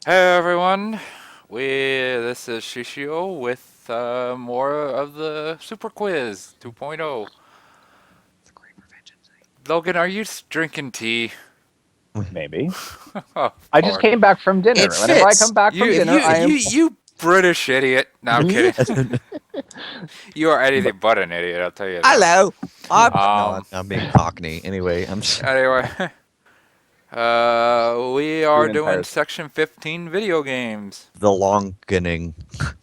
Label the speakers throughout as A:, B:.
A: Hey everyone, this is Shishio with more of the Super Quiz 2.0. Logan, are you drinking tea?
B: Maybe.
A: Of
B: I just
A: course.
B: came back from
C: It
B: dinner. Whenever I come
C: fits.
B: back
A: You
B: from
C: If
B: dinner,
A: you
B: I
A: you
B: am.
A: you British idiot. No, I'm kidding.
C: yes.
A: You are anything but an idiot, I'll tell you that.
C: Hello. No,
A: Um
C: I'm being Cockney. Anyway,
A: anyway, we
B: Doing
A: are
B: an
A: doing
B: entire.
A: section 15 video games.
C: the longening.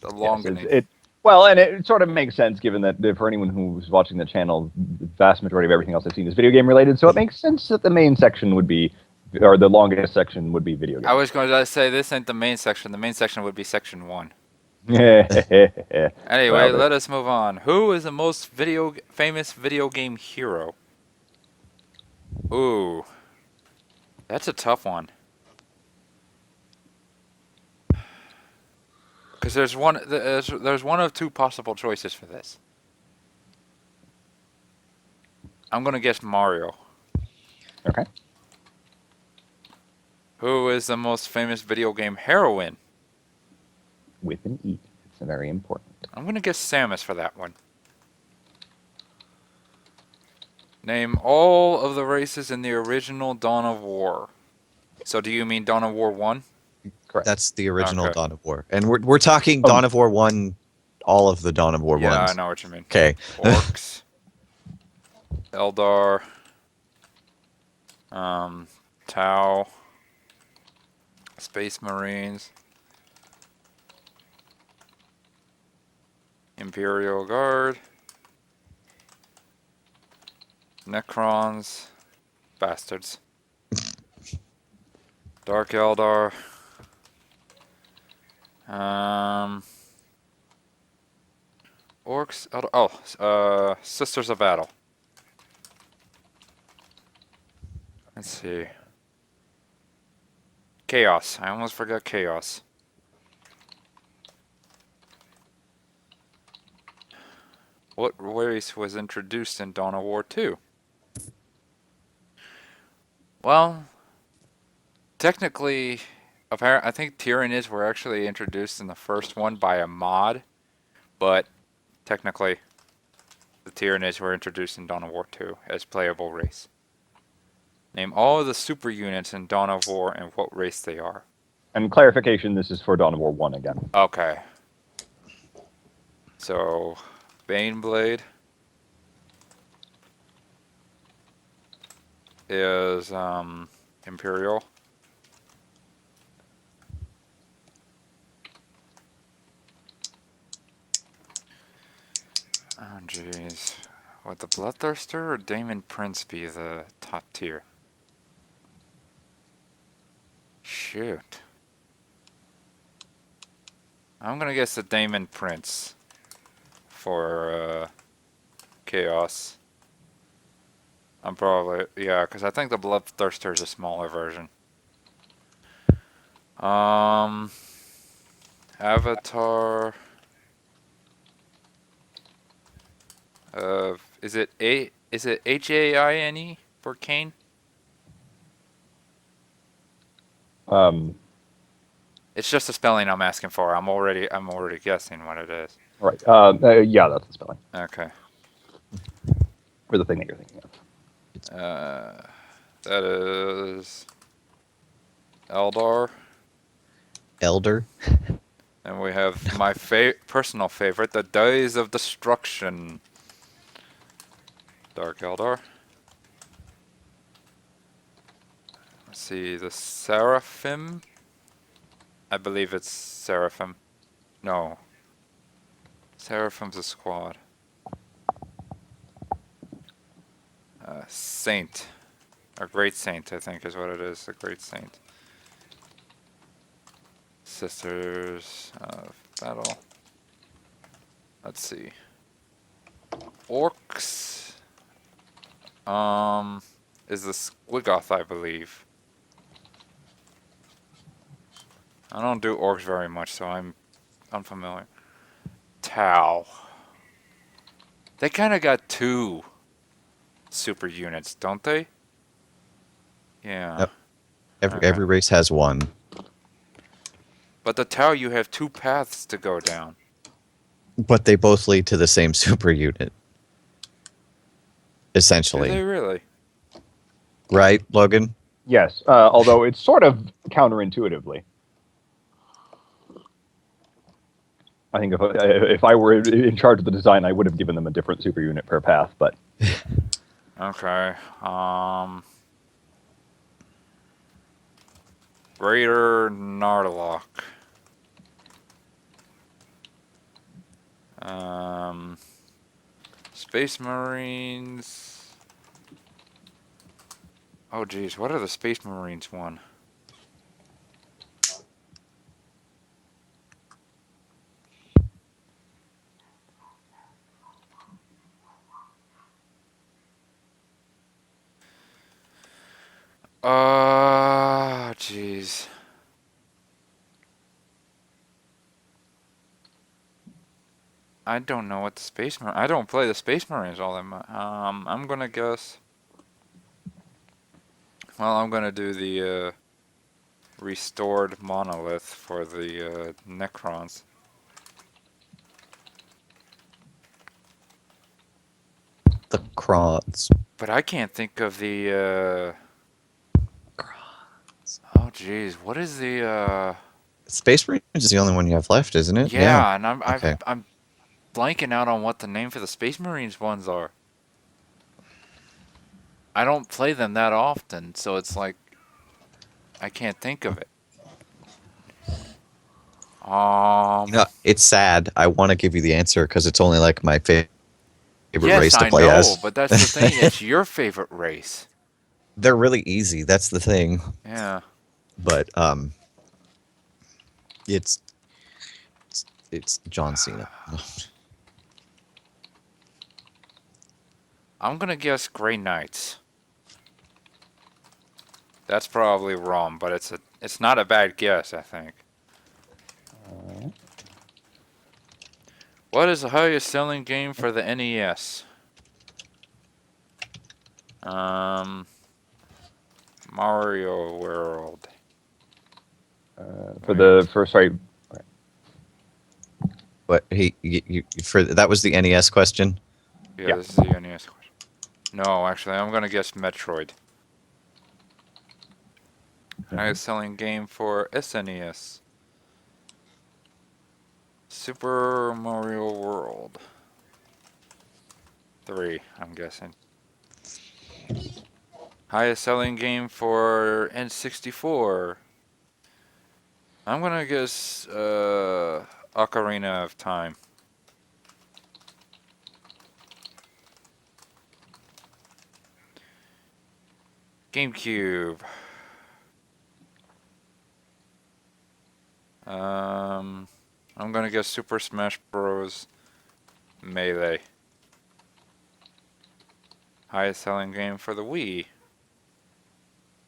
A: The
B: Yes,
A: longening.
B: well, and it sort of makes sense given that for anyone who's watching the channel, the vast majority of everything else I've seen is video game related. So it makes sense that the main section would be, or the longest section would be video
A: I
B: games.
A: was going to say this ain't the main section. The main section would be section 1. Anyway,
B: Well,
A: let us move on. Who is the most famous video game hero? Ooh, that's a tough one. Because there's one of two possible choices for this. I'm gonna guess Mario.
B: okay.
A: Who is the most famous video game heroine?
B: With an E. It's very important.
A: I'm gonna guess Samus for that one. Name all of the races in the original Dawn of War. So do you mean Dawn of War 1?
B: Correct.
C: That's the original
A: Okay.
C: Dawn of War, and we're talking
B: Um,
C: Dawn of War 1, all of the Dawn of War
A: Yeah, I
C: ones.
A: know what you mean.
C: Okay.
A: Orcs, Eldar, Tau, Space Marines, Imperial Guard, Necrons, bastards, Dark Eldar, Orcs, Eldar, Sisters of Battle. Let's see. Chaos. I almost forgot Chaos. What race was introduced in Dawn of War 2? Well, technically, I think Tyranids were actually introduced in the first one by a mod, but technically, the Tyranids were introduced in Dawn of War 2 as playable race. Name all of the super units in Dawn of War and what race they are.
B: and clarification: this is for Dawn of War 1 again.
A: Okay. So, Baneblade is Imperial. Oh jeez. Would the Bloodthirster or Damon Prince be the top tier? Shoot. I'm gonna guess the Damon Prince for Chaos. I'm probably, yeah, because I think the Bloodthirster is a smaller version. Avatar. Is it Haine for Kane?
B: Um,
A: It's just a spelling I'm asking for. I'm already guessing what it is.
B: right. Yeah, that's the spelling.
A: Okay.
B: For the thing that you're thinking of.
A: That is Eldar.
C: Elder.
A: And we have my personal favorite, the Days of Destruction. Dark Eldar. Let's see, the Seraphim. I believe it's Seraphim. No. Seraphim's a squad. Saint. Or Great Saint, I think is what it is. The Great Saint. Sisters of Battle. Let's see. Orcs. Is the Squigoth, I believe. I don't do orcs very much, so I'm unfamiliar. Tau. They kind of got two super units, don't they? Yeah.
C: Yep.
A: Okay.
C: Every race has one.
A: But the Tau, you have 2 paths to go down.
C: But they both lead to the same super unit.
A: Do
C: Essentially.
A: they really?
C: Right, Logan?
B: Yes, although it's sort of counterintuitively. I think if I were in charge of the design, I would have given them a different super unit per path, but
A: Okay. Raider Narlock. Space Marines. Oh, geez. What are the Space Marines one? Jeez. I don't know what the Space Marine. I don't play the Space Marines all that much. I'm gonna guess. Well, I'm gonna do the restored monolith for the Necrons.
C: The Krons.
A: But I can't think of the.
C: Krons.
A: Oh, jeez. What is the?
C: Space Marines is the only one you have left, isn't it?
A: Yeah, and
C: Okay.
A: I'm blanking out on what the name for the Space Marines ones are. I don't play them that often, so it's like I can't think of it.
C: It's sad. I want to give you the answer because it's only like my favorite
A: Yes,
C: race to
A: I
C: play
A: know,
C: as.
A: but that's the thing. It's your favorite race.
C: They're really easy. That's the thing.
A: Yeah.
C: But it's it's John Cena.
A: I'm gonna guess Grey Knights. That's probably wrong, but it's not a bad guess, I think. What is the highest selling game for the NES? Mario World.
B: for the first, sorry,
C: But for that was the NES question.
A: Yeah, this is the NES question. No, actually, I'm gonna guess Metroid. Highest selling game for SNES. Super Mario World. 3, I'm guessing. Highest selling game for N64. I'm gonna guess Ocarina of Time. GameCube. I'm gonna guess Super Smash Bros. Melee. Highest selling game for the Wii.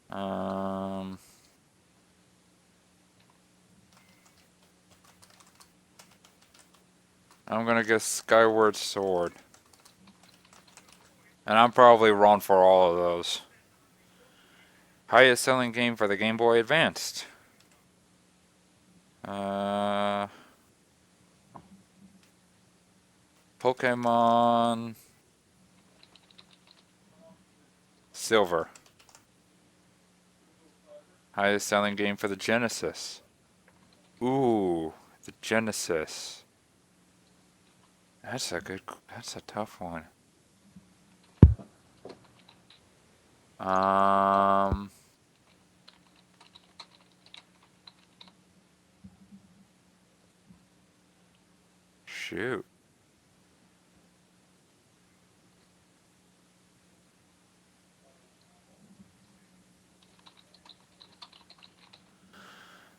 A: I'm gonna guess Skyward Sword. And I'm probably wrong for all of those. Highest selling game for the Game Boy Advanced. Pokemon Silver. Highest selling game for the Genesis. Ooh, the Genesis. That's a tough one. Shoot.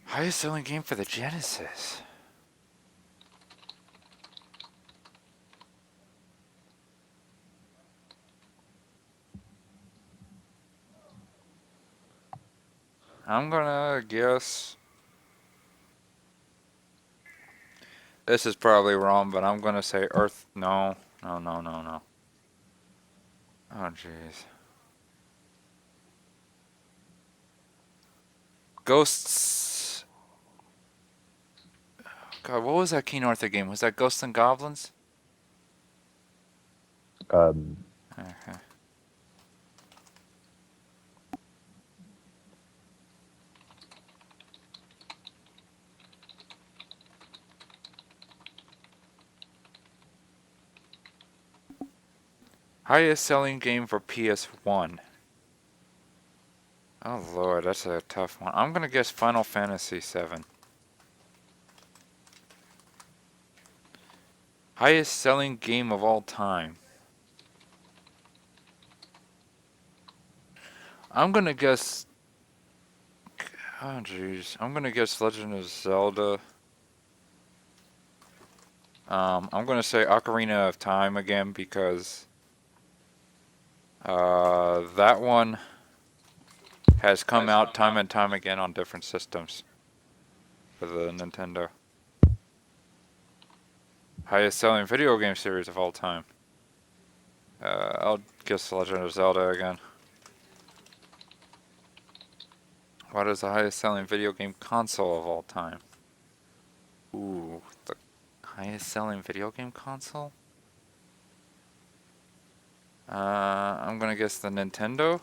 A: Highest selling game for the Genesis. I'm gonna guess. This is probably wrong, but I'm gonna say Earth. No. No, no, no, no. Oh, jeez. Ghosts God, what was that King Arthur game? Was that Ghosts and Goblins?
B: Um,
A: Okay. Highest selling game for PS1. Oh lord, that's a tough one. I'm gonna guess Final Fantasy VII. Highest selling game of all time. I'm gonna guess. Oh jeez, I'm gonna guess Legend of Zelda. I'm gonna say Ocarina of Time again because that one has come out time and time again on different systems for the Nintendo. Highest selling video game series of all time. I'll guess Legend of Zelda again. What is the highest selling video game console of all time? Ooh, the highest selling video game console? I'm gonna guess the Nintendo?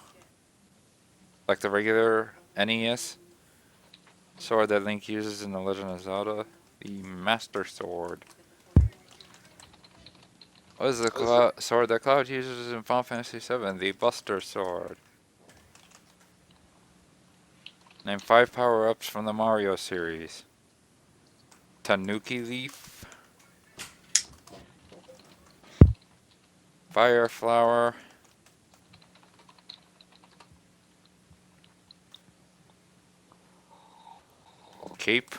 A: Like the regular NES sword that Link uses in The Legend of Zelda? The Master Sword. What is the sword that Cloud uses in Final Fantasy VII? The Buster Sword. Name 5 power-ups from the Mario series. Tanuki Leaf. Fire Flower. Cape.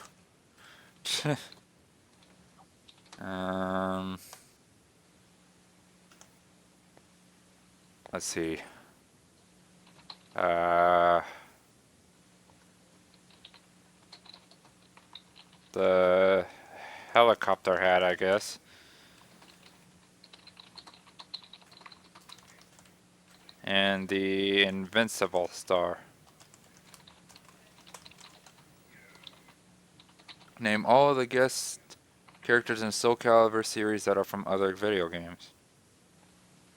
A: Let's see. The helicopter hat, I guess. And the Invincible Star. Name all of the guest characters in Soul Calibur series that are from other video games.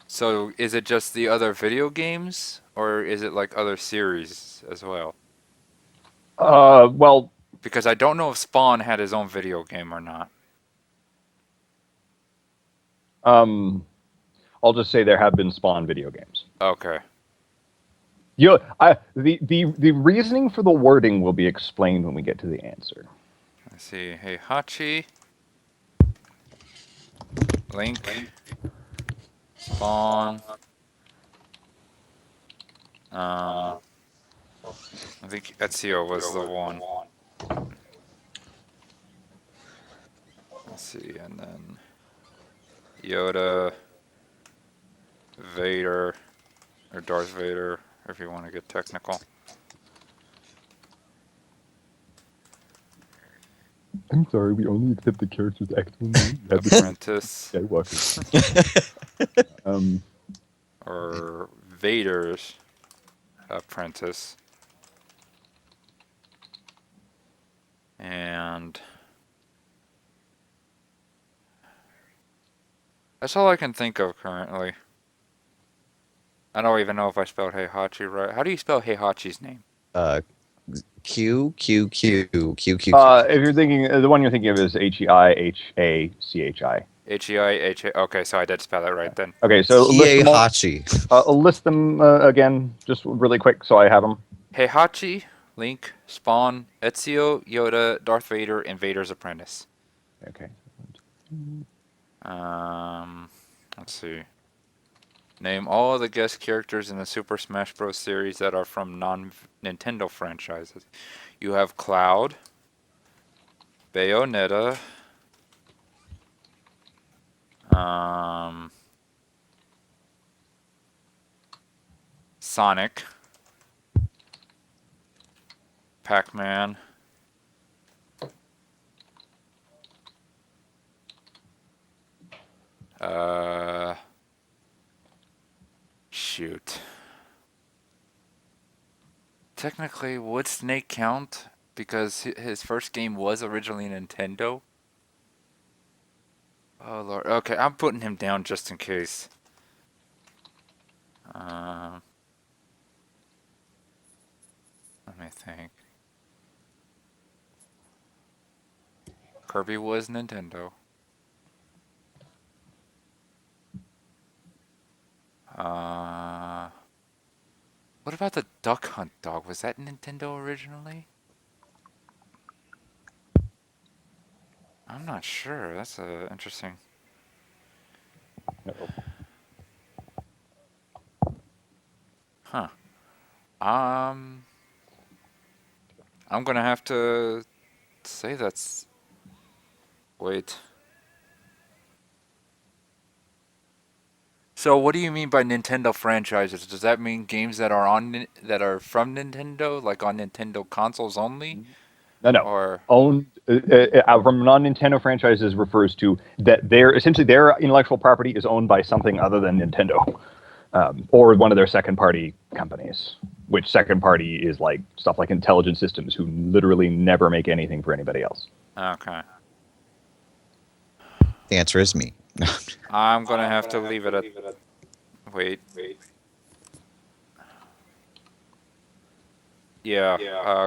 A: So, is it just the other video games, or is it like other series as well?
B: well,
A: Because I don't know if Spawn had his own video game or not.
B: I'll just say there have been Spawn video games.
A: Okay.
B: The reasoning for the wording will be explained when we get to the answer.
A: Let's see. Heihachi. Link. Spawn. I think Ezio was the one. Let's see, and then Yoda, Vader, or Darth Vader, if you want to get technical.
B: I'm sorry, we only accept the character's actual name.
A: Apprentice.
B: Skywalker.
A: Or Vader's apprentice. And that's all I can think of currently. I don't even know if I spelled Heihachi right. How do you spell Heihachi's name?
C: Q Q Q Q Q.
B: If you're thinking, the one you're thinking of is Heihachi.
A: Heiha. Okay, so I did spell it right then.
B: Okay, so list them again, just really quick, so I have them.
A: Heihachi, Link, Spawn, Ezio, Yoda, Darth Vader, and Vader's apprentice.
B: Okay.
A: Let's see. Name all of the guest characters in the Super Smash Bros. Series that are from non-Nintendo franchises. You have Cloud, Bayonetta, Sonic, Pac-Man, shoot. Technically, would Snake count? Because his first game was originally Nintendo. Oh Lord. Okay, I'm putting him down just in case. Um, Let me think. Kirby was Nintendo. Uh, what about the Duck Hunt dog? Was that Nintendo originally? I'm not sure. That's interesting.
B: No.
A: Huh. Um, I'm gonna have to say that's. Wait. So what do you mean by Nintendo franchises? Does that mean games that are that are from Nintendo, like on Nintendo consoles only,
B: No.
A: or
B: Owned from non-Nintendo franchises refers to that their intellectual property is owned by something other than Nintendo, or one of their second-party companies. Which second party is like stuff like Intelligent Systems, who literally never make anything for anybody else.
A: okay?
C: The answer is me.
A: I'm gonna have to leave it at. Wait. Yeah.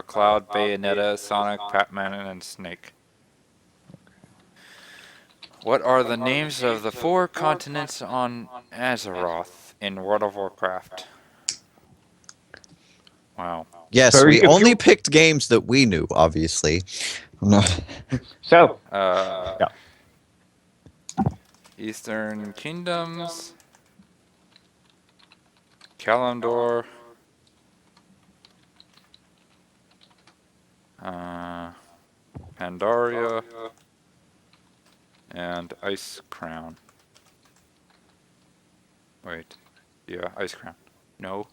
A: Cloud, Bayonetta, Sonic, Pac-Man, and Snake. What are the names of the 4 continents on Azeroth in World of Warcraft? Wow.
C: Yes,
B: So
C: we
B: if
C: only
B: you
C: picked games that we knew, obviously. No.
B: so
A: Uh,
B: yeah,
A: Eastern Kingdoms, Kalimdor, uh, Pandaria, and Ice Crown. Wait. Yeah, Ice Crown. No.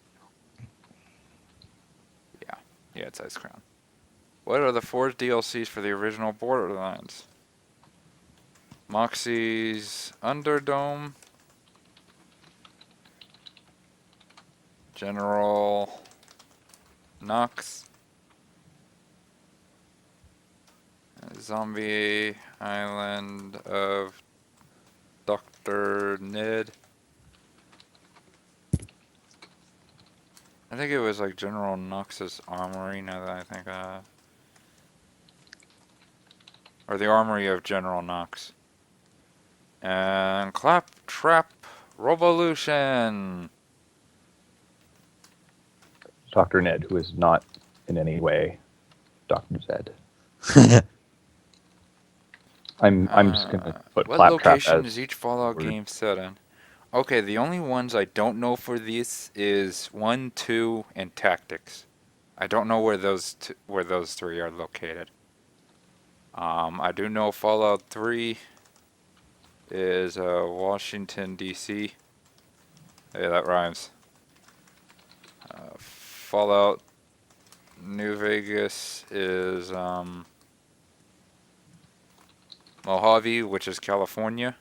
A: Yeah. Yeah, it's Ice Crown. What are the 4 DLCs for the original Borderlands? Moxie's Underdome, General Knox, Zombie Island of Dr. Ned. I think it was like General Knox's Armory, now that I think or the Armory of General Knox. And Claptrap Revolution.
B: Dr. Ned, who is not in any way Dr. Zed. I'm just gonna put
A: What
B: Claptrap
A: location
B: as
A: is each Fallout
B: word.
A: game set in? Okay, the only ones I don't know for these is 1, 2, and Tactics. I don't know where where those 3 are located. I do know Fallout 3 is Washington D.C. Hey, that rhymes. Fallout New Vegas is Mojave, which is California.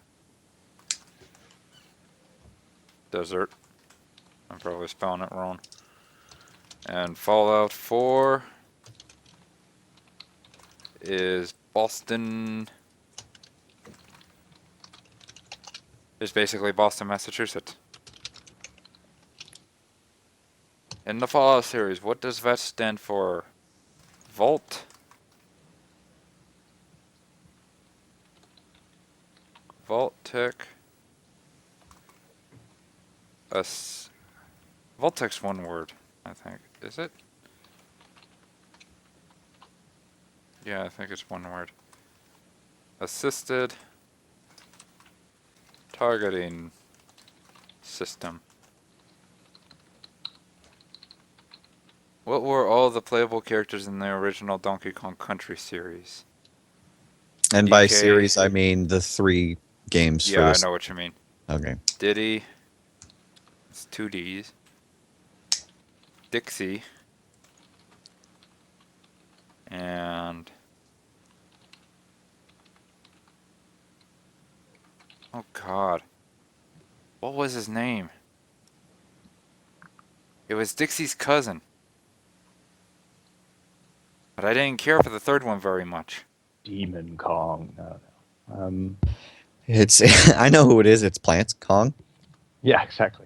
A: Desert. I'm probably spelling it wrong. And Fallout 4 is Boston. It's basically Boston, Massachusetts. In the Fallout series, what does VET stand for? Vault? Vault Tech? Vault Tech's one word, I think. Is it? Yeah, I think it's one word. Assisted Targeting System. What were all the playable characters in the original Donkey Kong Country series?
C: And by
A: DK.
C: series, I mean the 3 games for
A: Yeah, I
C: this.
A: know what you mean.
C: Okay.
A: Diddy. It's 2 D's. Dixie. And... oh god. What was his name? It was Dixie's cousin. But I didn't care for the third one very much.
B: Demon Kong. No.
C: It's I know who it is. It's Plants Kong.
B: Yeah, exactly.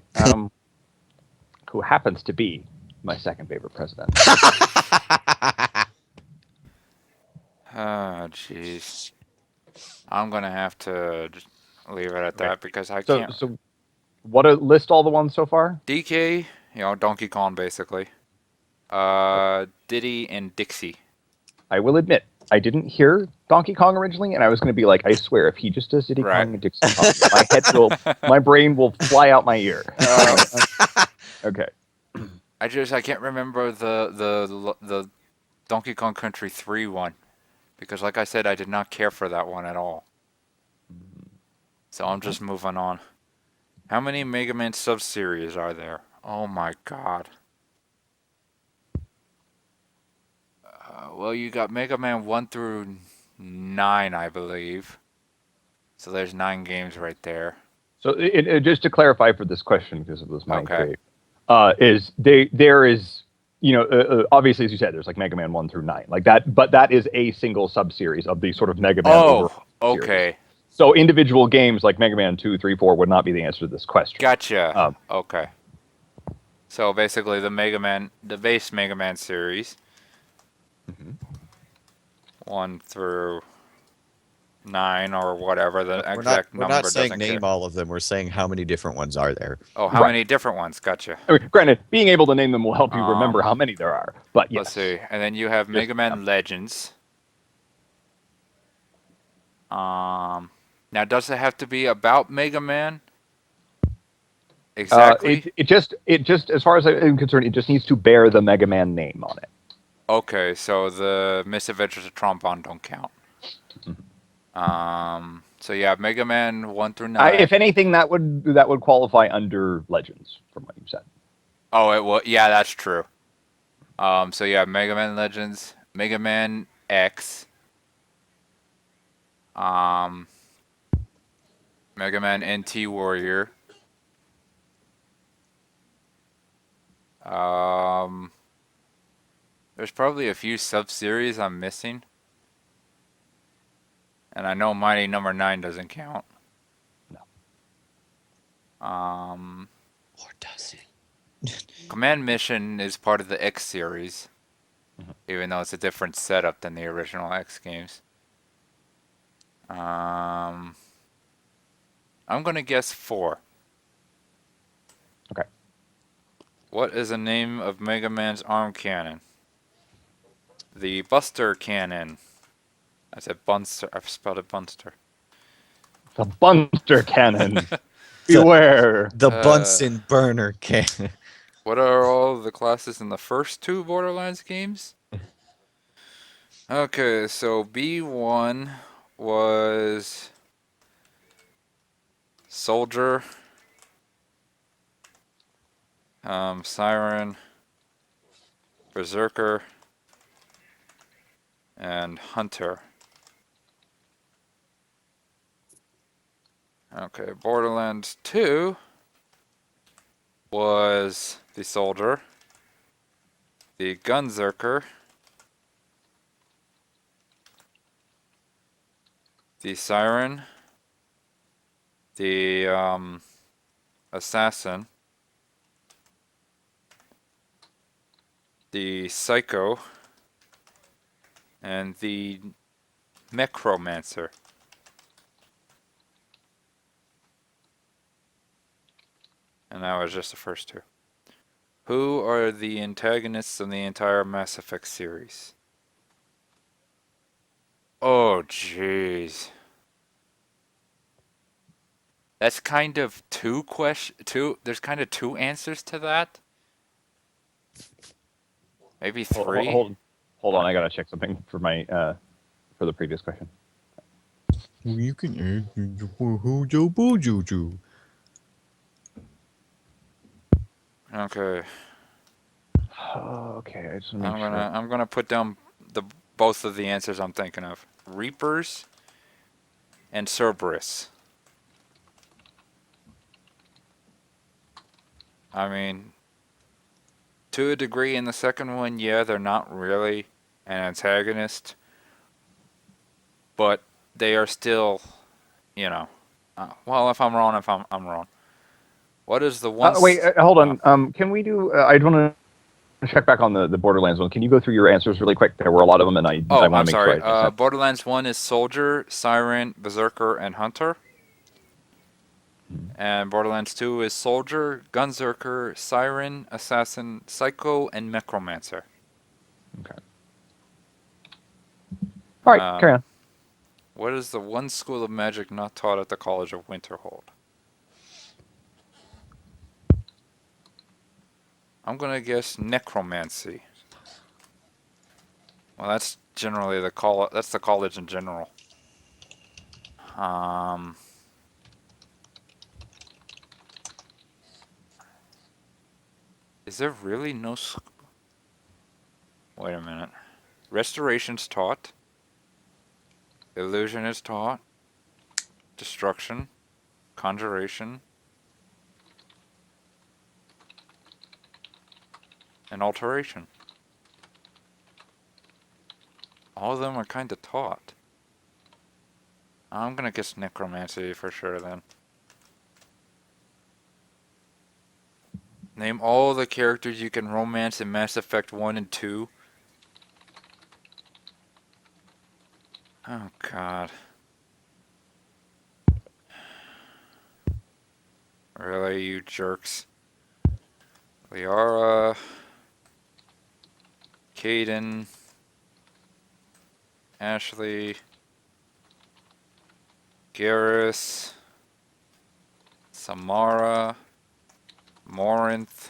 B: Who happens to be my second favorite president.
A: Oh, jeez. I'm gonna have to just leave it at
B: Okay.
A: that because I
B: So,
A: can't.
B: list all the ones so far?
A: DK, Donkey Kong basically. Diddy and Dixie.
B: I will admit, I didn't hear Donkey Kong originally, and I was going to be like, I swear, if he just does Diddy
A: Right.
B: Kong and Dixie Kong, my brain will fly out my ear. Okay.
A: I can't remember the Donkey Kong Country 3 one because, like I said, I did not care for that one at all. So I'm just moving on. How many Mega Man sub-series are there? Oh my god. Well, you got Mega Man 1 through 9, I believe. So there's 9 games right there.
B: So just to clarify for this question, because it was my
A: Okay.
B: grade, there is, obviously, as you said, there's like Mega Man 1 through 9, like that, but that is a single sub-series of the sort of Mega Man over
A: Oh,
B: series.
A: okay.
B: So individual games like Mega Man 2, 3, 4 would not be the answer to this question.
A: Gotcha. Okay. So basically the base Mega Man series, 1 through 9 or whatever the exact
C: We're
A: number
C: not saying
A: doesn't
C: name
A: care.
C: all of them. We're saying how many different ones are there.
A: Oh, how
B: Right.
A: many different ones? Gotcha.
B: I mean, granted, being able to name them will help you remember
A: Um,
B: how many there are, but yes.
A: Let's see. And then you have Mega Man Legends. Now does it have to be about Mega Man? Exactly.
B: It just as far as I'm concerned, it just needs to bear the Mega Man name on it.
A: Okay, so the Misadventures of Trombone don't count. So yeah, Mega Man 1 through 9.
B: If anything, that would qualify under Legends, from what you said.
A: Oh, it will. Yeah, that's true. So yeah, Mega Man Legends, Mega Man X, um, Mega Man NT Warrior, there's probably a few sub-series I'm missing. And I know Mighty Number 9 doesn't count.
B: No.
C: Or does it?
A: Command Mission is part of the X series, even though it's a different setup than the original X games. I'm gonna guess 4.
B: Okay.
A: What is the name of Mega Man's arm cannon? The Buster Cannon. I said Bunster. I've spelled it Bunster.
B: The Bunster Cannon. Beware.
C: The Bunsen burner cannon.
A: What are all the classes in the first 2 Borderlands games? Okay, so B1 was Soldier, Siren, Berserker, and Hunter. Okay, Borderlands 2 was the Soldier, the Gunzerker, the Siren, the Assassin, the Psycho, and the Necromancer. And that was just the first 2. Who are the antagonists in the entire Mass Effect series? Oh, jeez. That's kind of there's kind of 2 answers to that. Maybe 3.
B: Hold on, I gotta check something for my for the previous question.
C: You can Joe.
A: Okay.
B: Okay, I just want to make sure.
A: I'm gonna put down both of the answers I'm thinking of. Reapers and Cerberus. I mean, to a degree in the second one, yeah, they're not really an antagonist, but they are still, Well, if I'm wrong, I'm wrong. What is the one?
B: Wait, hold on. Can we do? I want to check back on the Borderlands one. Can you go through your answers really quick? There were a lot of them, and I
A: Oh,
B: want
A: I'm
B: to make
A: sorry.
B: sure I sent.
A: Borderlands 1 is Soldier, Siren, Berserker, and Hunter. And Borderlands 2 is Soldier, Gunzerker, Siren, Assassin, Psycho, and Necromancer.
B: Okay. All right, carry on.
A: What is the one school of magic not taught at the College of Winterhold? I'm gonna guess necromancy. Well, that's generally that's the college in general. Is there really no Wait a minute. Restoration's taught. Illusion is taught. Destruction. Conjuration. And alteration. All of them are kind of taught. I'm gonna guess necromancy for sure then. Name all the characters you can romance in Mass Effect 1 and 2. Oh god. Really, you jerks. Liara. Caden. Ashley. Garrus. Samara. Morinth.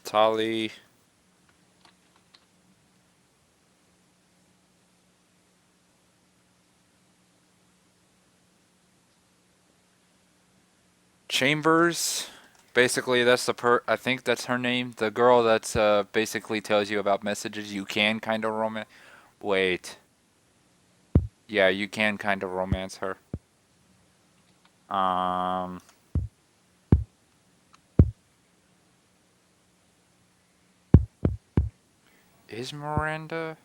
A: Tali. Chambers. Basically, that's I think that's her name. The girl that's basically tells you about messages you can kind of romance. Wait. Yeah, you can kind of romance her. Is Miranda?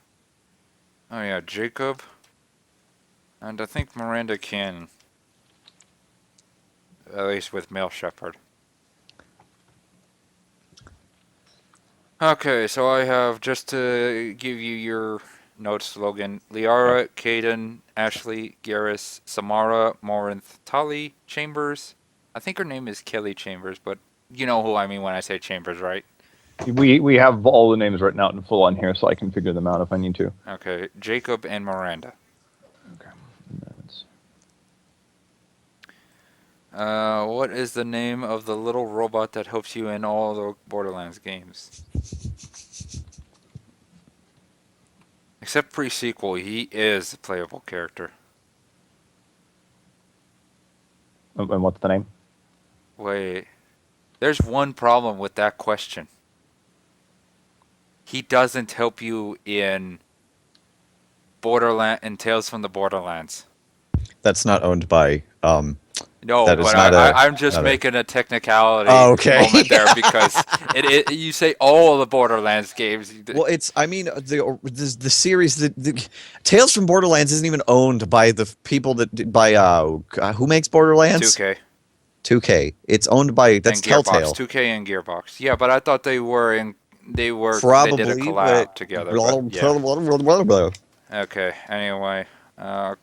A: Oh yeah, Jacob. And I think Miranda can. At least with Male Shepherd. Okay, so I have, just to give you your notes, Logan, Liara, Caden, Ashley, Garrus, Samara, Morinth, Tali, Chambers. I think her name is Kelly Chambers, but you know who I mean when I say Chambers, right?
B: We have all the names written out in full on here, so I can figure them out if I need to.
A: Okay, Jacob and Miranda.
B: Okay.
A: What is the name of the little robot that helps you in all the Borderlands games? Except pre-sequel, he is a playable character.
B: And what's the name?
A: Wait, there's one problem with that question. He doesn't help you in Tales from the Borderlands.
C: That's not owned by.
A: No,
C: that is
A: but
C: not
A: I'm just making a technicality moment there because you say all the Borderlands games.
C: Well, the series the Tales from Borderlands isn't even owned by the people who makes Borderlands?
A: 2K.
C: 2K. It's owned by Telltale.
A: 2K and Gearbox. Yeah, but I thought they did
C: Probably,
A: a collab together. Yeah. Okay, anyway.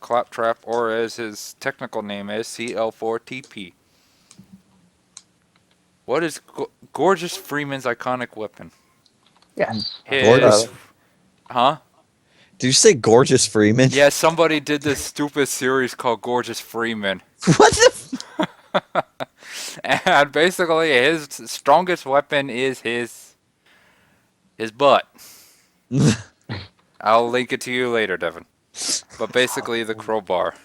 A: Claptrap, or as his technical name is, CL4TP. What is Gorgeous Freeman's iconic weapon?
B: Yes.
C: Gorgeous.
A: Huh?
C: Did you say Gorgeous Freeman?
A: Yeah, somebody did this stupid series called Gorgeous Freeman.
C: What the?
A: And basically, his strongest weapon is his butt. I'll link it to you later, Devin. But basically, the crowbar.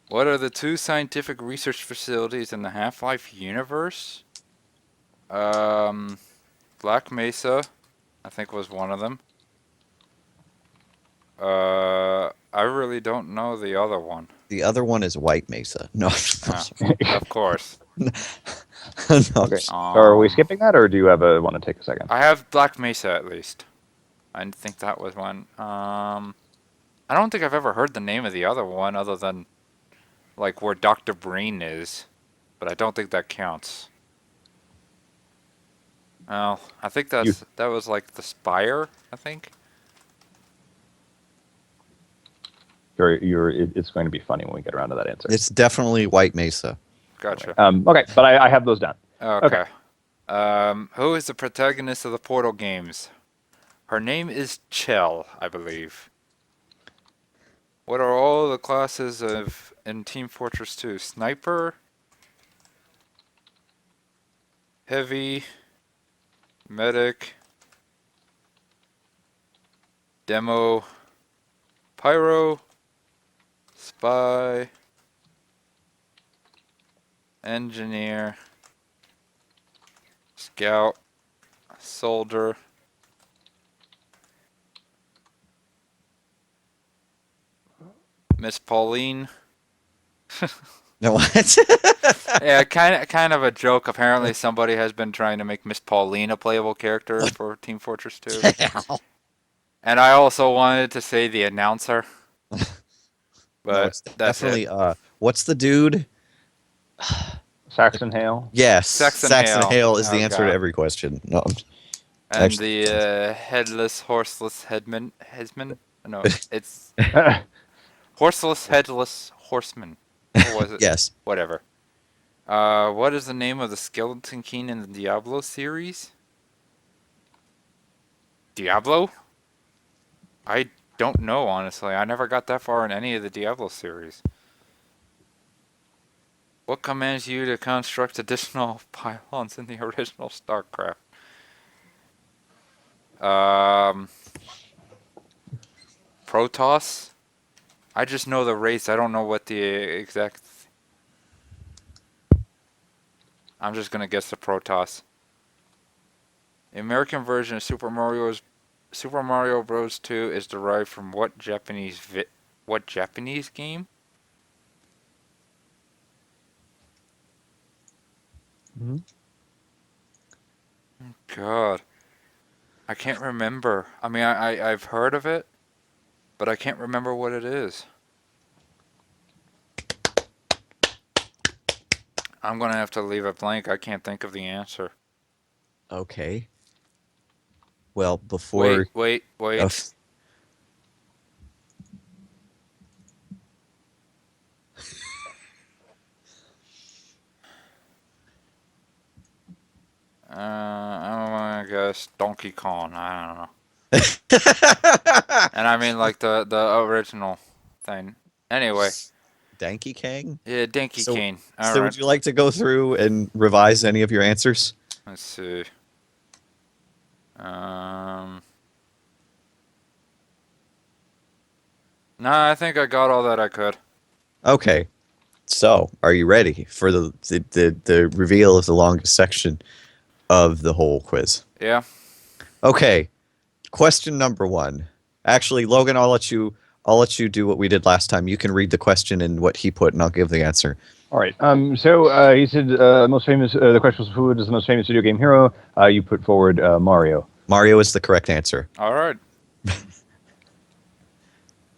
A: What are the 2 scientific research facilities in the Half-Life universe? Black Mesa, I think, was one of them. I really don't know the other one.
C: The other one is White Mesa. No,
A: Of course.
C: No.
B: Okay. So are we skipping that, or do you want to take a second?
A: I have Black Mesa at least. I didn't think that was one. I don't think I've ever heard the name of the other one other than like where Dr. Brain is, but I don't think that counts. Well, I think that was like the Spire, I think.
B: It's going to be funny when we get around to that answer.
C: It's definitely White Mesa.
A: Gotcha.
B: Okay, but I have those down.
A: Okay. Who is the protagonist of the Portal games? Her name is Chell, I believe. What are all the classes in Team Fortress 2? Sniper, Heavy, Medic, Demo, Pyro, Spy, Engineer, Scout, Soldier, Miss Pauline.
C: No, what?
A: Yeah, kind of a joke. Apparently, somebody has been trying to make Miss Pauline a playable character for Team Fortress 2. And I also wanted to say the announcer, but
C: it's
A: that's
C: definitely.
A: it.
C: What's the dude?
B: Saxon Hale.
C: Yes,
A: Saxon
C: Hale is the
A: Oh,
C: answer
A: God.
C: to every question. No,
A: And
C: actually-
A: the headless, horseless headman. No, it's horseless, headless horseman. Or was it?
C: yes.
A: Whatever. What is the name of the Skeleton King in the Diablo series? Diablo? I don't know, honestly. I never got that far in any of the Diablo series. What commands you to construct additional pylons in the original StarCraft? Protoss? I just know the race. I don't know what the exact... I'm just gonna guess the Protoss. The American version of Super Mario Bros. 2 is derived from what Japanese game?
C: Mhm.
A: God, I can't remember. I mean, I've heard of it, but I can't remember what it is. I'm gonna have to leave it blank. I can't think of the answer.
C: Okay. Well, before.
A: Wait.
C: Oh,
A: I'm gonna guess Donkey Kong. I don't know. And I mean like the original thing. Anyway,
C: Danky Kang?
A: yeah, Donkey
C: So-
A: Kane.
C: So
A: All right.
C: would you like to go through and revise any of your answers?
A: Let's see. No, I think I got all that I could.
C: Okay. So, are you ready for the reveal of the longest section of the whole quiz?
A: Yeah.
C: Okay. Question number 1. Actually, Logan, I'll let you do what we did last time. You can read the question and what he put, and I'll give the answer.
B: All right. So he said most famous. The question was, who is the most famous video game hero? You put forward Mario.
C: Mario is the correct answer.
A: All right.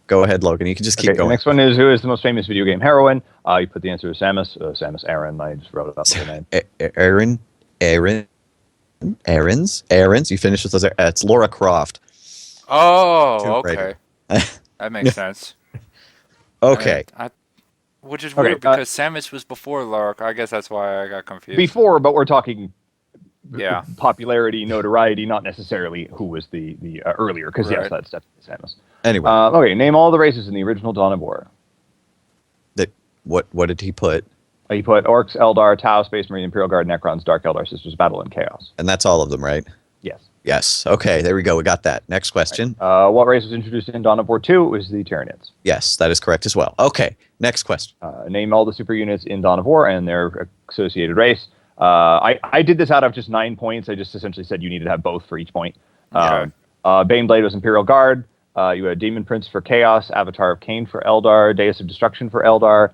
C: Go ahead, Logan. You can just keep
B: Okay. The
C: going.
B: next one is, who is the most famous video game heroine? You put the answer as Samus. Samus Aran. I just wrote it up the name. Aaron's. You finished with those. It's Laura Croft.
A: Oh,
C: Tomb
A: okay.
C: Raider.
A: That makes sense.
C: Okay.
A: Which is
B: Okay,
A: weird because Samus was before Lark. I guess that's why I got confused.
B: Before, but we're talking
A: Yeah.
B: popularity, notoriety, not necessarily who was the earlier. Because yes,
A: Right.
B: that's definitely Samus.
C: Anyway,
B: Okay. Name all the races in the original Dawn of War.
C: what did he put?
B: You put Orcs, Eldar, Tau, Space Marine, Imperial Guard, Necrons, Dark Eldar, Sisters, Battle, and Chaos.
C: And that's all of them, right?
B: Yes.
C: Yes. Okay, there we go. We got that. Next question.
B: What race was introduced in Dawn of War 2? It was the Tyranids.
C: Yes, that is correct as well. Okay, next question.
B: Name all the super units in Dawn of War and their associated race. I did this out of just 9 points. I just essentially said you needed to have both for each point.
A: Okay.
B: Baneblade was Imperial Guard. You had Demon Prince for Chaos, Avatar of Cain for Eldar, Deus of Destruction for Eldar,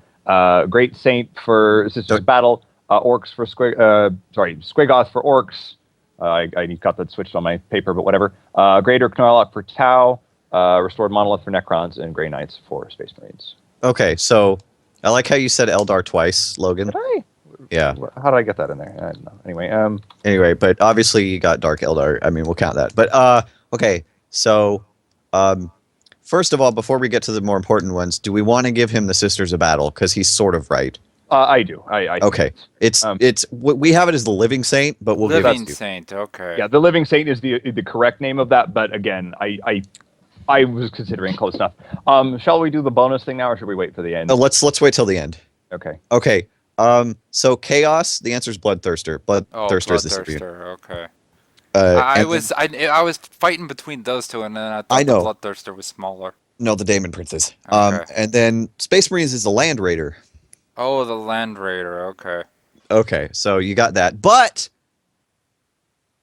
B: Great Saint for Sisters of Battle, Orcs for Squigoth for Orcs. I got that switched on my paper, but whatever. Greater Knarlock for Tau. Restored Monolith for Necrons, and Grey Knights for Space Marines.
C: Okay, so I like how you said Eldar twice, Logan.
B: Did I?
C: Yeah.
B: How did I get that in there? I don't know. Anyway,
C: Anyway, but obviously you got Dark Eldar. I mean, we'll count that. But okay, so first of all, before we get to the more important ones, do we want to give him the Sisters of Battle because he's sort of right?
B: I do. I
C: okay. It's we have it as the Living Saint, but we'll give it to
A: Living Saint. Okay.
B: Yeah, the Living Saint is the correct name of that. But again, I was considering close enough. Shall we do the bonus thing now, or should we wait for the end?
C: No, let's wait till the end.
B: Okay.
C: Okay. So Chaos. The answer is Bloodthirster. Bloodthirster is the Cyprian.
A: Okay.
C: I
A: was fighting between those two, and then I thought
C: know.
A: the Bloodthirster was smaller.
C: No, the Daemon Princes.
A: Okay.
C: And then Space Marines is the Land Raider.
A: Oh, the Land Raider. Okay.
C: Okay, so you got that. But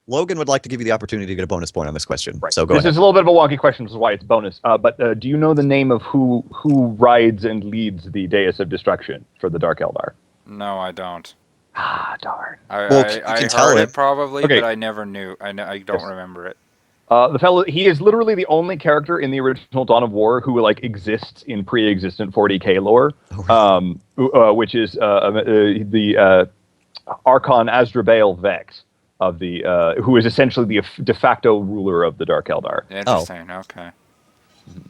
C: Logan would like to give you the opportunity to get a bonus point on this question.
B: Right.
C: So go
B: This
C: ahead.
B: is a little bit of a wonky question, which is why it's bonus. But do you know the name of who rides and leads the Deus of Destruction for the Dark Eldar?
A: No, I don't.
B: Ah, darn.
A: I
C: can tell
A: heard
C: him.
A: it probably,
B: Okay.
A: but I never knew. I don't remember it.
B: The fellow, he is literally the only character in the original Dawn of War who exists in pre-existent 40k lore, which is the Archon Azdrabael Vex of the who is essentially the de facto ruler of the Dark Eldar.
A: Interesting. Okay.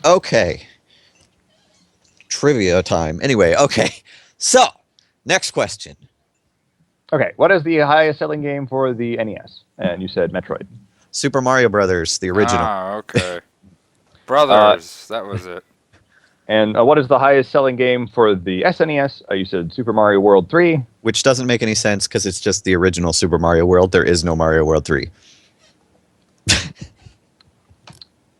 C: Okay. Trivia time. Anyway, okay. So, next question.
B: Okay, what is the highest selling game for the NES? And you said Metroid.
C: Super Mario Brothers, the original.
A: Ah, okay. Brothers, that was it.
B: And what is the highest selling game for the SNES? You said Super Mario World 3.
C: Which doesn't make any sense because it's just the original Super Mario World. There is no Mario World 3.
B: So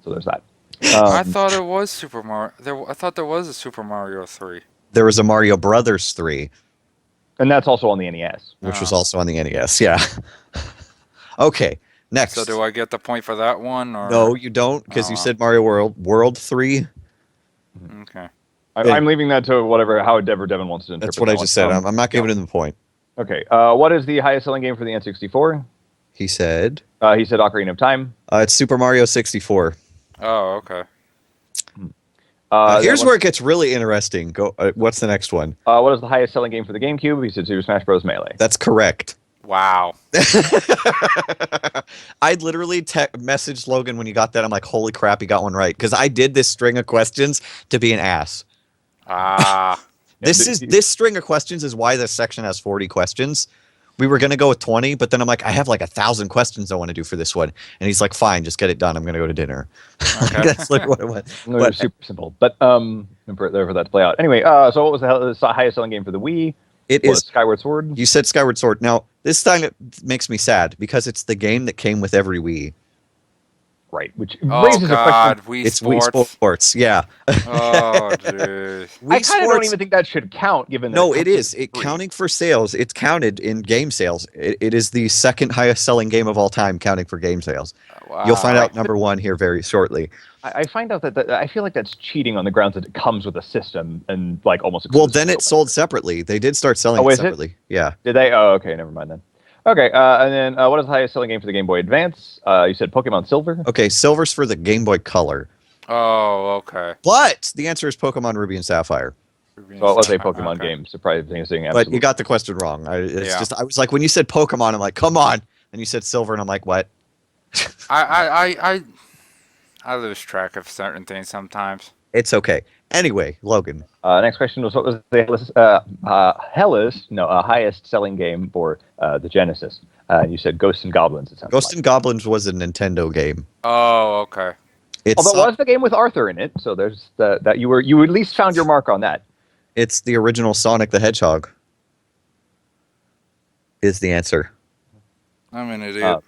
B: there's that.
A: I thought it was Super Mario. I thought there was a Super Mario 3.
C: There was a Mario Brothers 3,
B: And that's also on the NES.
C: which was also on the NES. Yeah. Okay. Next.
A: So do I get the point for that one? Or?
C: No, you don't, because you
A: Oh.
C: said Mario World 3.
A: Okay.
B: I'm leaving that to however Devin wants to interpret
C: That's what I
B: that
C: just
B: one.
C: said. I'm not giving him the point.
B: Okay. What is the highest selling game for the N64?
C: He said
B: He said Ocarina of Time.
C: it's Super Mario 64.
A: Oh, okay.
C: Here's where it gets really interesting. Go. What's the next one?
B: What is the highest selling game for the GameCube? He said Super Smash Bros. Melee.
C: That's correct.
A: Wow.
C: I literally messaged Logan when he got that. I'm like, holy crap, he got one right. Because I did this string of questions to be an ass.
A: Ah.
C: This string of questions is why this section has 40 questions. We were going to go with 20, but then I'm like, I have like 1,000 questions I want to do for this one. And he's like, fine, just get it done. I'm going to go to dinner.
A: Okay.
C: That's like what it was.
B: It was super simple, but for that to play out. Anyway, so what was the highest selling game for the Wii?
C: It
B: Was
C: is.
B: Skyward Sword.
C: You said Skyward Sword. Now, this time it makes me sad because it's the game that came with every Wii.
B: Right, which
A: Oh
B: raises a
A: God,
B: question.
A: Wii
C: It's
A: Sports.
C: Wii Sports. Yeah.
A: Oh, dude.
B: I kind of don't even think that should count, given that
C: No, it
B: comes
C: is.
B: with
C: It
B: free.
C: counting for sales. It's counted in game sales. It is the second highest selling game of all time, counting for game sales.
A: Wow.
C: You'll find out number one here very shortly.
B: I find out that I feel like that's cheating on the grounds that it comes with a system and like almost.
C: Well, then
B: exclusively.
C: it sold separately. They did start selling
B: Oh,
C: it
B: is it?
C: separately. Yeah.
B: Did they? Oh, okay, never mind then. Okay, and then what is the highest selling game for the Game Boy Advance? You said Pokemon Silver.
C: Okay, silver's for the Game Boy Color.
A: Oh, okay.
C: But the answer is Pokemon Ruby and Sapphire.
B: So it was a Pokemon
A: Okay.
B: game. Surprising.
C: But you got the question wrong. It's
A: Yeah.
C: just I was like, when you said Pokemon, I'm like, come on. And you said silver, and I'm like, what?
A: I lose track of certain things sometimes.
C: It's okay. Anyway, Logan.
B: Next question was what was the highest selling game for the Genesis? You said Ghosts and Goblins. It sounds
C: Ghosts
B: like.
C: and Goblins was a Nintendo game.
A: Oh, okay.
C: It's
B: Although it was the game with Arthur in it, so there's that you at least found your mark on that.
C: It's the original Sonic the Hedgehog. Is the answer.
A: I'm an idiot.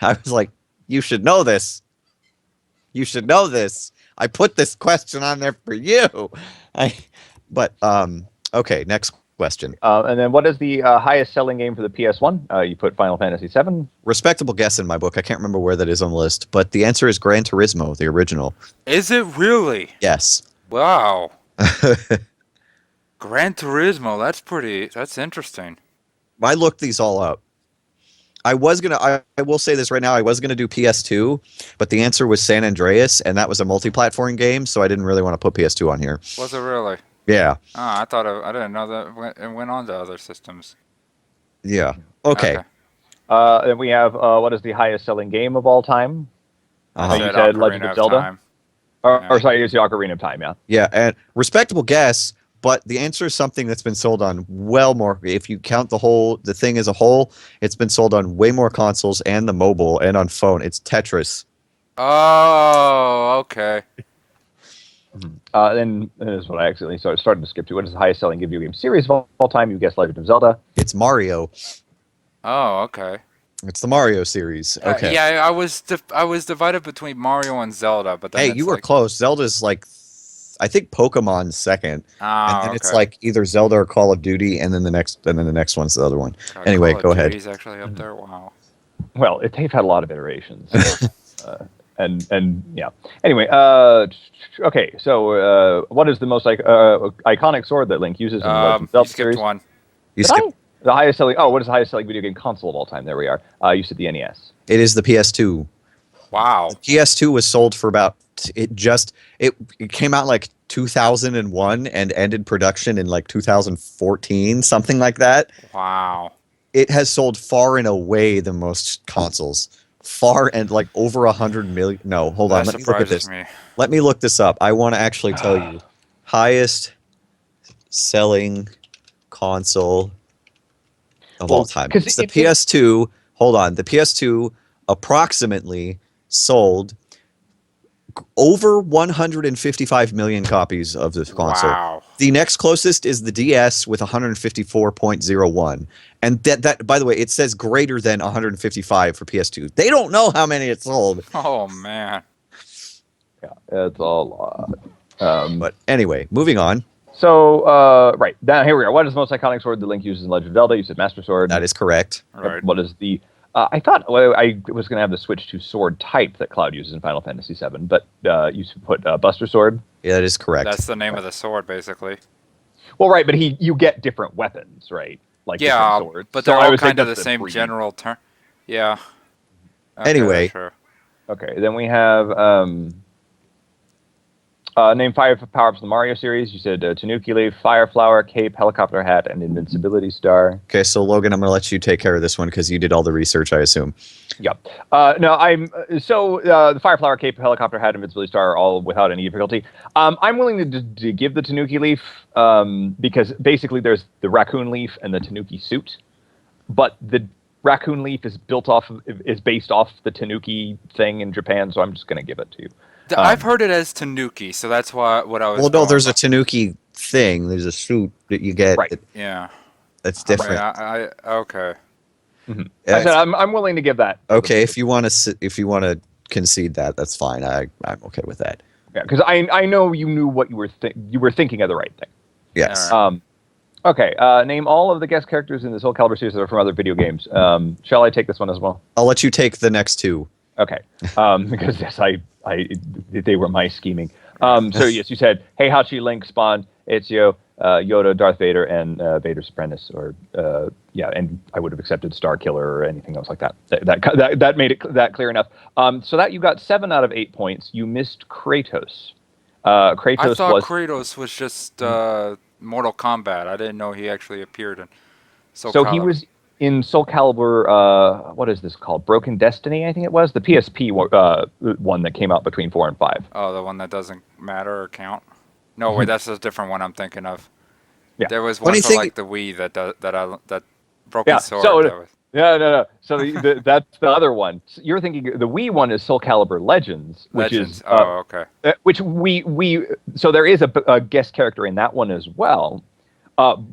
C: I was like, you should know this. You should know this. I put this question on there for you. Okay, next question.
B: And then what is the highest selling game for the PS1? You put Final Fantasy VII.
C: Respectable guess in my book. I can't remember where that is on the list, but the answer is Gran Turismo, the original.
A: Is it really?
C: Yes.
A: Wow. Gran Turismo. That's interesting.
C: I looked these all up. I will say this right now. I was gonna do PS2, but the answer was San Andreas, and that was a multi-platform game, so I didn't really want to put PS2 on here.
A: Was it really?
C: Yeah.
A: Oh, I didn't know that it went on to other systems.
C: Yeah. Okay.
B: Then we have what is the highest selling game of all time?
C: Uh-huh.
B: You
A: Said
B: said
A: Ocarina
B: Legend of
A: of
B: Zelda?
A: Time.
B: Or sorry, it's the Ocarina of Time, yeah.
C: Yeah, and respectable guess, but the answer is something that's been sold on well more. If you count the thing as a whole, it's been sold on way more consoles and the mobile and on phone. It's Tetris.
A: Oh, okay.
B: Then this is what I accidentally started to skip to. What is the highest selling video game series of all time? You guessed Legend of Zelda.
C: It's Mario.
A: Oh, okay.
C: It's the Mario series. Okay.
A: Yeah, I was divided between Mario and Zelda, but then
C: Hey,
A: it's
C: you were
A: like,
C: close. Zelda's like, I think Pokemon's second, and then
A: okay.
C: it's like either Zelda or Call of Duty, and then the next one's the other one.
A: God,
C: Anyway,
A: Call of
C: go ahead.
A: Duty's actually up there. Wow.
B: Well, they've had a lot of iterations. And yeah. Anyway, okay. So, what is the most iconic sword that Link uses in the Legend of
A: You
B: Zelda
A: skipped
B: series?
A: one.
C: You
B: Did
C: skip.
B: I? The highest selling. Oh, what is the highest selling video game console of all time? There we are. You said the NES.
C: It is the PS2.
A: Wow.
C: PS2 was sold for about it came out like 2001 and ended production in like 2014, something like that.
A: Wow.
C: It has sold far and away the most consoles. Far and like over 100 million. No, hold on.
A: That
C: Let me look at this.
A: surprises me.
C: Let me look this up. I want to actually tell you. Highest selling console of all time.
B: 'cause
C: It's the PS2. Hold on. The PS2 approximately sold over 155 million copies of this console.
A: Wow.
C: The next closest is the DS with 154.01. And that by the way, it says greater than 155 for PS2. They don't know how many it sold.
A: Oh man.
B: Yeah, it's a lot.
C: But anyway, moving on.
B: So, right. Now, here we are. What is the most iconic sword that Link uses in Legend of Zelda? You said Master Sword.
C: That is correct.
A: Right.
B: What is the... I thought I was going to have the switch to sword type that Cloud uses in Final Fantasy VII, but you put Buster Sword.
C: Yeah, that is correct.
A: That's the name of the sword, basically.
B: Well, right, but you get different weapons, right? Like
A: Yeah,
B: different swords.
A: but
B: So
A: they're
B: I
A: all
B: would think
A: kind of the
B: that's
A: same
B: breed.
A: general term. Yeah. Okay,
C: Anyway.
A: that's true.
B: Okay, then we have name 5 power-ups in the Mario series. You said Tanuki Leaf, Fire Flower, Cape, Helicopter Hat, and Invincibility Star.
C: Okay, so Logan, I'm going to let you take care of this one because you did all the research, I assume.
B: Yep. No, the Fire Flower, Cape, Helicopter Hat, Invincibility Star are all without any difficulty. I'm willing to give the Tanuki Leaf because basically there's the Raccoon Leaf and the Tanuki Suit, but the Raccoon Leaf is based off the Tanuki thing in Japan, so I'm just going to give it to you.
A: I've heard it as Tanuki, so that's what I was.
C: Well, no,
A: going
C: there's a
A: with.
C: Tanuki thing. There's a suit that you get.
B: Right.
A: Yeah.
C: That's different.
A: I okay.
B: Mm-hmm.
C: Yeah,
B: I said I'm willing to give that.
C: okay, if you want to concede that, that's fine. I'm okay with that.
B: Yeah, because I know you knew what you were thinking of the right thing.
C: Yes.
A: All
B: Okay. Name all of the guest characters in the Soul Calibur series that are from other video games. Shall I take this one as well?
C: I'll let you take the next two.
B: Okay. Because yes, they were my scheming. So yes, you said Heihachi, Link, Spawn, Ezio, Yoda, Darth Vader, and Vader's apprentice, or and I would have accepted Star Killer or anything else like that. That made it that clear enough. So that you got 7 out of 8 points. You missed Kratos. Kratos
A: I thought
B: was
A: Kratos was just Mortal Kombat. I didn't know he actually appeared in Soul
B: so
A: Calibur.
B: he was in Soul Calibur. What is this called? Broken Destiny, I think it was the PSP one that came out between 4 and 5.
A: Oh, the one that doesn't matter or count? No, wait, that's a different one I'm thinking of.
B: Yeah.
A: There was
C: Funny
A: one for
C: thing-
A: like the Wii that Broken
B: Yeah,
A: Sword.
B: so-
A: that was,
B: No. So that's the other one. So you're thinking the Wii one is Soul Calibur Legends, which
A: Legends.
B: is
A: Okay.
B: which we so there is a guest character in that one as well.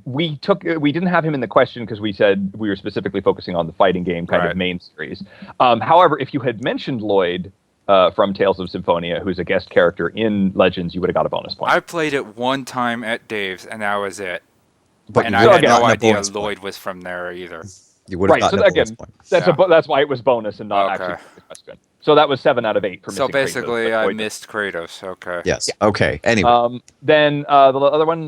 B: We didn't have him in the question because we said we were specifically focusing on the fighting game kind
A: Right.
B: of main series. However, if you had mentioned Lloyd from Tales of Symphonia, who's a guest character in Legends, you would have got a bonus point.
A: I played it one time at Dave's, and that was it.
C: But
A: And
C: you
A: I
C: would
A: had
C: have
A: no
C: gotten a
A: idea
C: bonus point.
A: Lloyd was from there either.
C: You would have
B: Right, so
C: gotten a bonus
B: again,
C: point.
B: that's
A: Yeah.
B: that's why it was bonus and not
A: Okay.
B: actually the question. So that was 7 out of 8 for
A: So
B: missing Kratos,
A: basically,
B: but
A: I
B: Void-
A: missed Kratos. Okay.
C: Yes. Okay. Anyway.
B: Then the other one,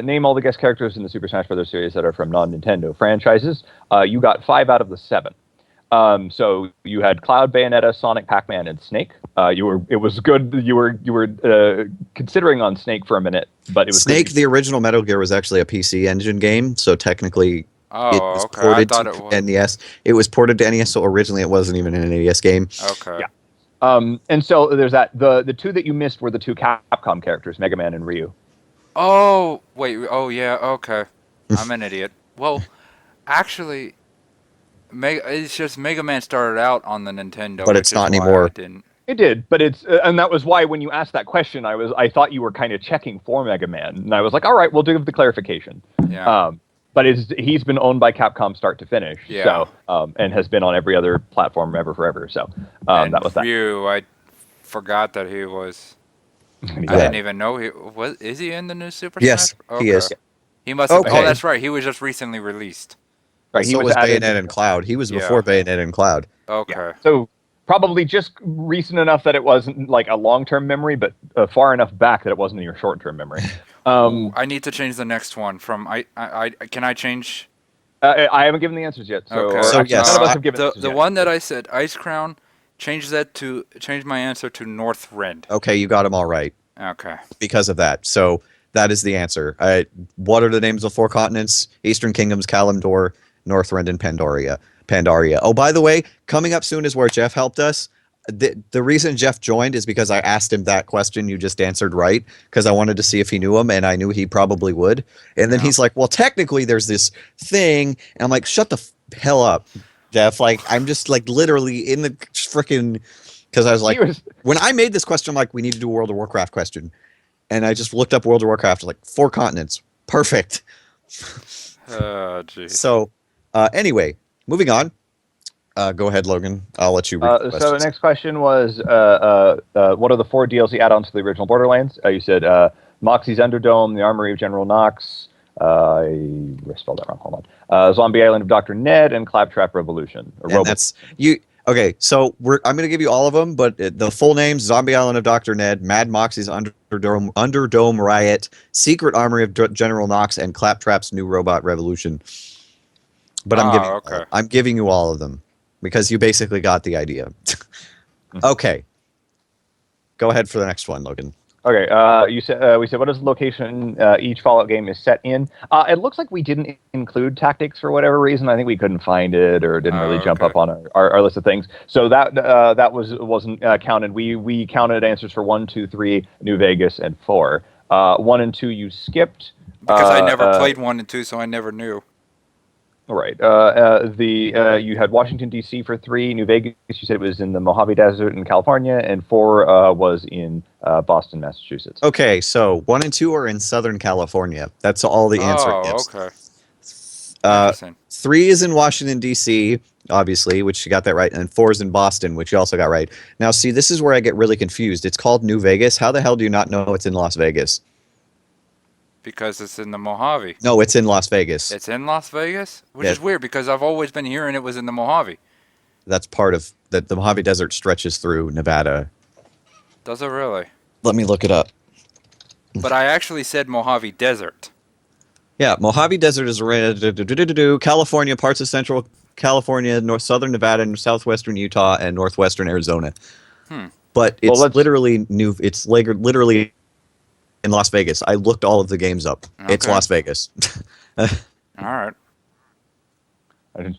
B: name all the guest characters in the Super Smash Bros. Series that are from non-Nintendo franchises. You got 5 out of the 7. So you had Cloud, Bayonetta, Sonic, Pac-Man, and Snake. It was good. You were considering on Snake for a minute, but it was
C: Snake,
B: good.
C: the original Metal Gear, was actually a PC Engine game, so technically it
A: Oh,
C: was
A: okay. I
C: ported
A: thought
C: to
A: it was.
C: NES. It was ported to NES, so originally it wasn't even an NES game.
A: Okay.
B: Yeah. And so there's that. The 2 that you missed were the 2 Capcom characters, Mega Man and Ryu.
A: Oh, wait. Oh, yeah. Okay. I'm an idiot. Well, actually, it's just Mega Man started out on the Nintendo,
C: But
A: which
C: it's
A: is
C: not
A: why
C: anymore.
A: I didn't.
B: It did, but it's and that was why when you asked that question, I thought you were kind of checking for Mega Man, and I was like, all right, we'll give the clarification.
A: Yeah.
B: But he's been owned by Capcom start to finish,
A: Yeah.
B: so and has been on every other platform ever forever. So
A: And
B: that was that.
A: Ryu, I forgot that he was. I
B: Yeah.
A: didn't even know he was. Is he in the new Super
C: Yes,
A: Smash?
C: he is.
A: He must have.
C: Okay.
A: Oh, that's right. He was just recently released.
B: Right,
C: So was
B: added-
C: Bayonetta and Cloud. He was
A: Yeah.
C: before Bayonetta and Cloud.
A: Okay.
B: Yeah. So probably just recent enough that it wasn't like a long-term memory, but far enough back that it wasn't in your short-term memory.
A: I need to change the next one from I can I change?
B: I haven't given the answers yet. So,
A: Okay.
B: or
C: So,
B: actually,
C: yes,
B: none of us have given
A: the
B: answers
A: the
B: yet.
A: one that I said Ice Crown, change my answer to Northrend.
C: Okay, you got them all right
A: Okay.
C: because of that. So that is the answer. What are the names of 4 continents? Eastern Kingdoms, Kalimdor, Northrend, and Pandaria. Oh, by the way, coming up soon is where Jeff helped us. The reason Jeff joined is because I asked him that question you just answered right, because I wanted to see if he knew him, and I knew he probably would. And then
A: Yeah.
C: he's like, well, technically there's this thing. And I'm like, shut the hell up, Jeff. Like, I'm just like literally in the freaking, because I was like, when I made this question, I'm like, we need to do a World of Warcraft question. And I just looked up World of Warcraft, like 4 continents. Perfect.
A: Oh, jeez.
C: So, anyway, moving on. Go ahead, Logan. I'll let you read the
B: So the
C: questions.
B: next question was, what are the 4 DLC add-ons to the original Borderlands? You said Moxie's Underdome, the Armory of General Knox. I spelled that wrong. Hold on. Zombie Island of Dr. Ned and Claptrap Revolution.
C: And that's you. Okay, so I'm going to give you all of them, but the full names: Zombie Island of Dr. Ned, Mad Moxie's Underdome Riot, Secret Armory of General Knox, and Claptrap's New Robot Revolution. But I'm giving you all of them because you basically got the idea. Okay, go ahead for the next one, Logan.
B: Okay, we said what is the location each Fallout game is set in? It looks like we didn't include tactics for whatever reason. I think we couldn't find it or didn't really jump up on our list of things. So that wasn't counted. We counted answers for 1, 2, 3, New Vegas, and 4. 1 and 2 you skipped
A: Because I never played 1 and 2, so I never knew.
B: Right. You had Washington D.C. for 3. New Vegas, you said it was in the Mojave Desert in California, and 4 was in Boston, Massachusetts.
C: Okay, so 1 and 2 are in Southern California. That's all the answer gives.
A: Okay.
C: Interesting. 3 is in Washington D.C. obviously, which you got that right, and 4 is in Boston, which you also got right. Now, see, this is where I get really confused. It's called New Vegas. How the hell do you not know it's in Las Vegas?
A: Because it's in the Mojave.
C: No, it's in Las Vegas.
A: It's in Las Vegas? Which is weird because I've always been hearing it was in the Mojave.
C: That's part of the Mojave Desert stretches through Nevada.
A: Does it really?
C: Let me look it up.
A: But I actually said Mojave Desert.
C: Yeah, Mojave Desert is California, parts of Central California, southern Nevada, and southwestern Utah, and northwestern Arizona. But it's literally literally in Las Vegas. I looked all of the games up. Okay. It's Las Vegas.
A: All right.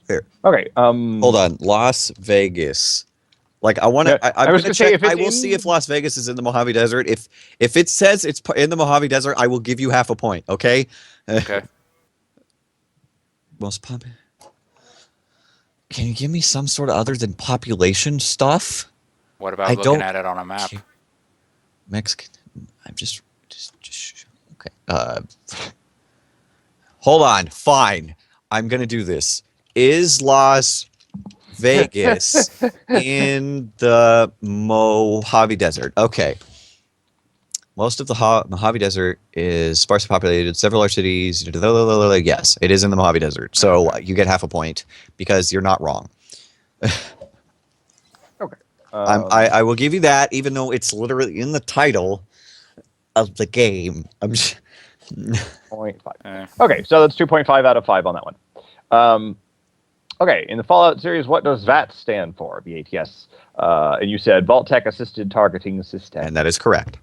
C: Here.
B: Okay.
C: Hold on. Las Vegas. Like I want to. I was going to check. I will see if Las Vegas is in the Mojave Desert. If it says it's in the Mojave Desert, I will give you half a point. Okay.
A: Okay.
C: Most popular. Can you give me some sort of other than population stuff?
A: What about looking at it on a map?
C: Mexican. I'm just okay. Hold on. Fine. I'm gonna do this. Is Las Vegas in the Mojave Desert? Okay. Most of the Mojave Desert is sparsely populated. Several large cities. Yes, it is in the Mojave Desert. So you get half a point because you're not wrong.
B: Okay.
C: I will give you that, even though it's literally in the title of the game. I'm just,
B: 0.5. Okay, so that's 2.5 out of 5 on that one. Okay, in the Fallout series, what does VAT stand for? VATS. And you said Vault-Tec Assisted Targeting System.
C: and that is correct.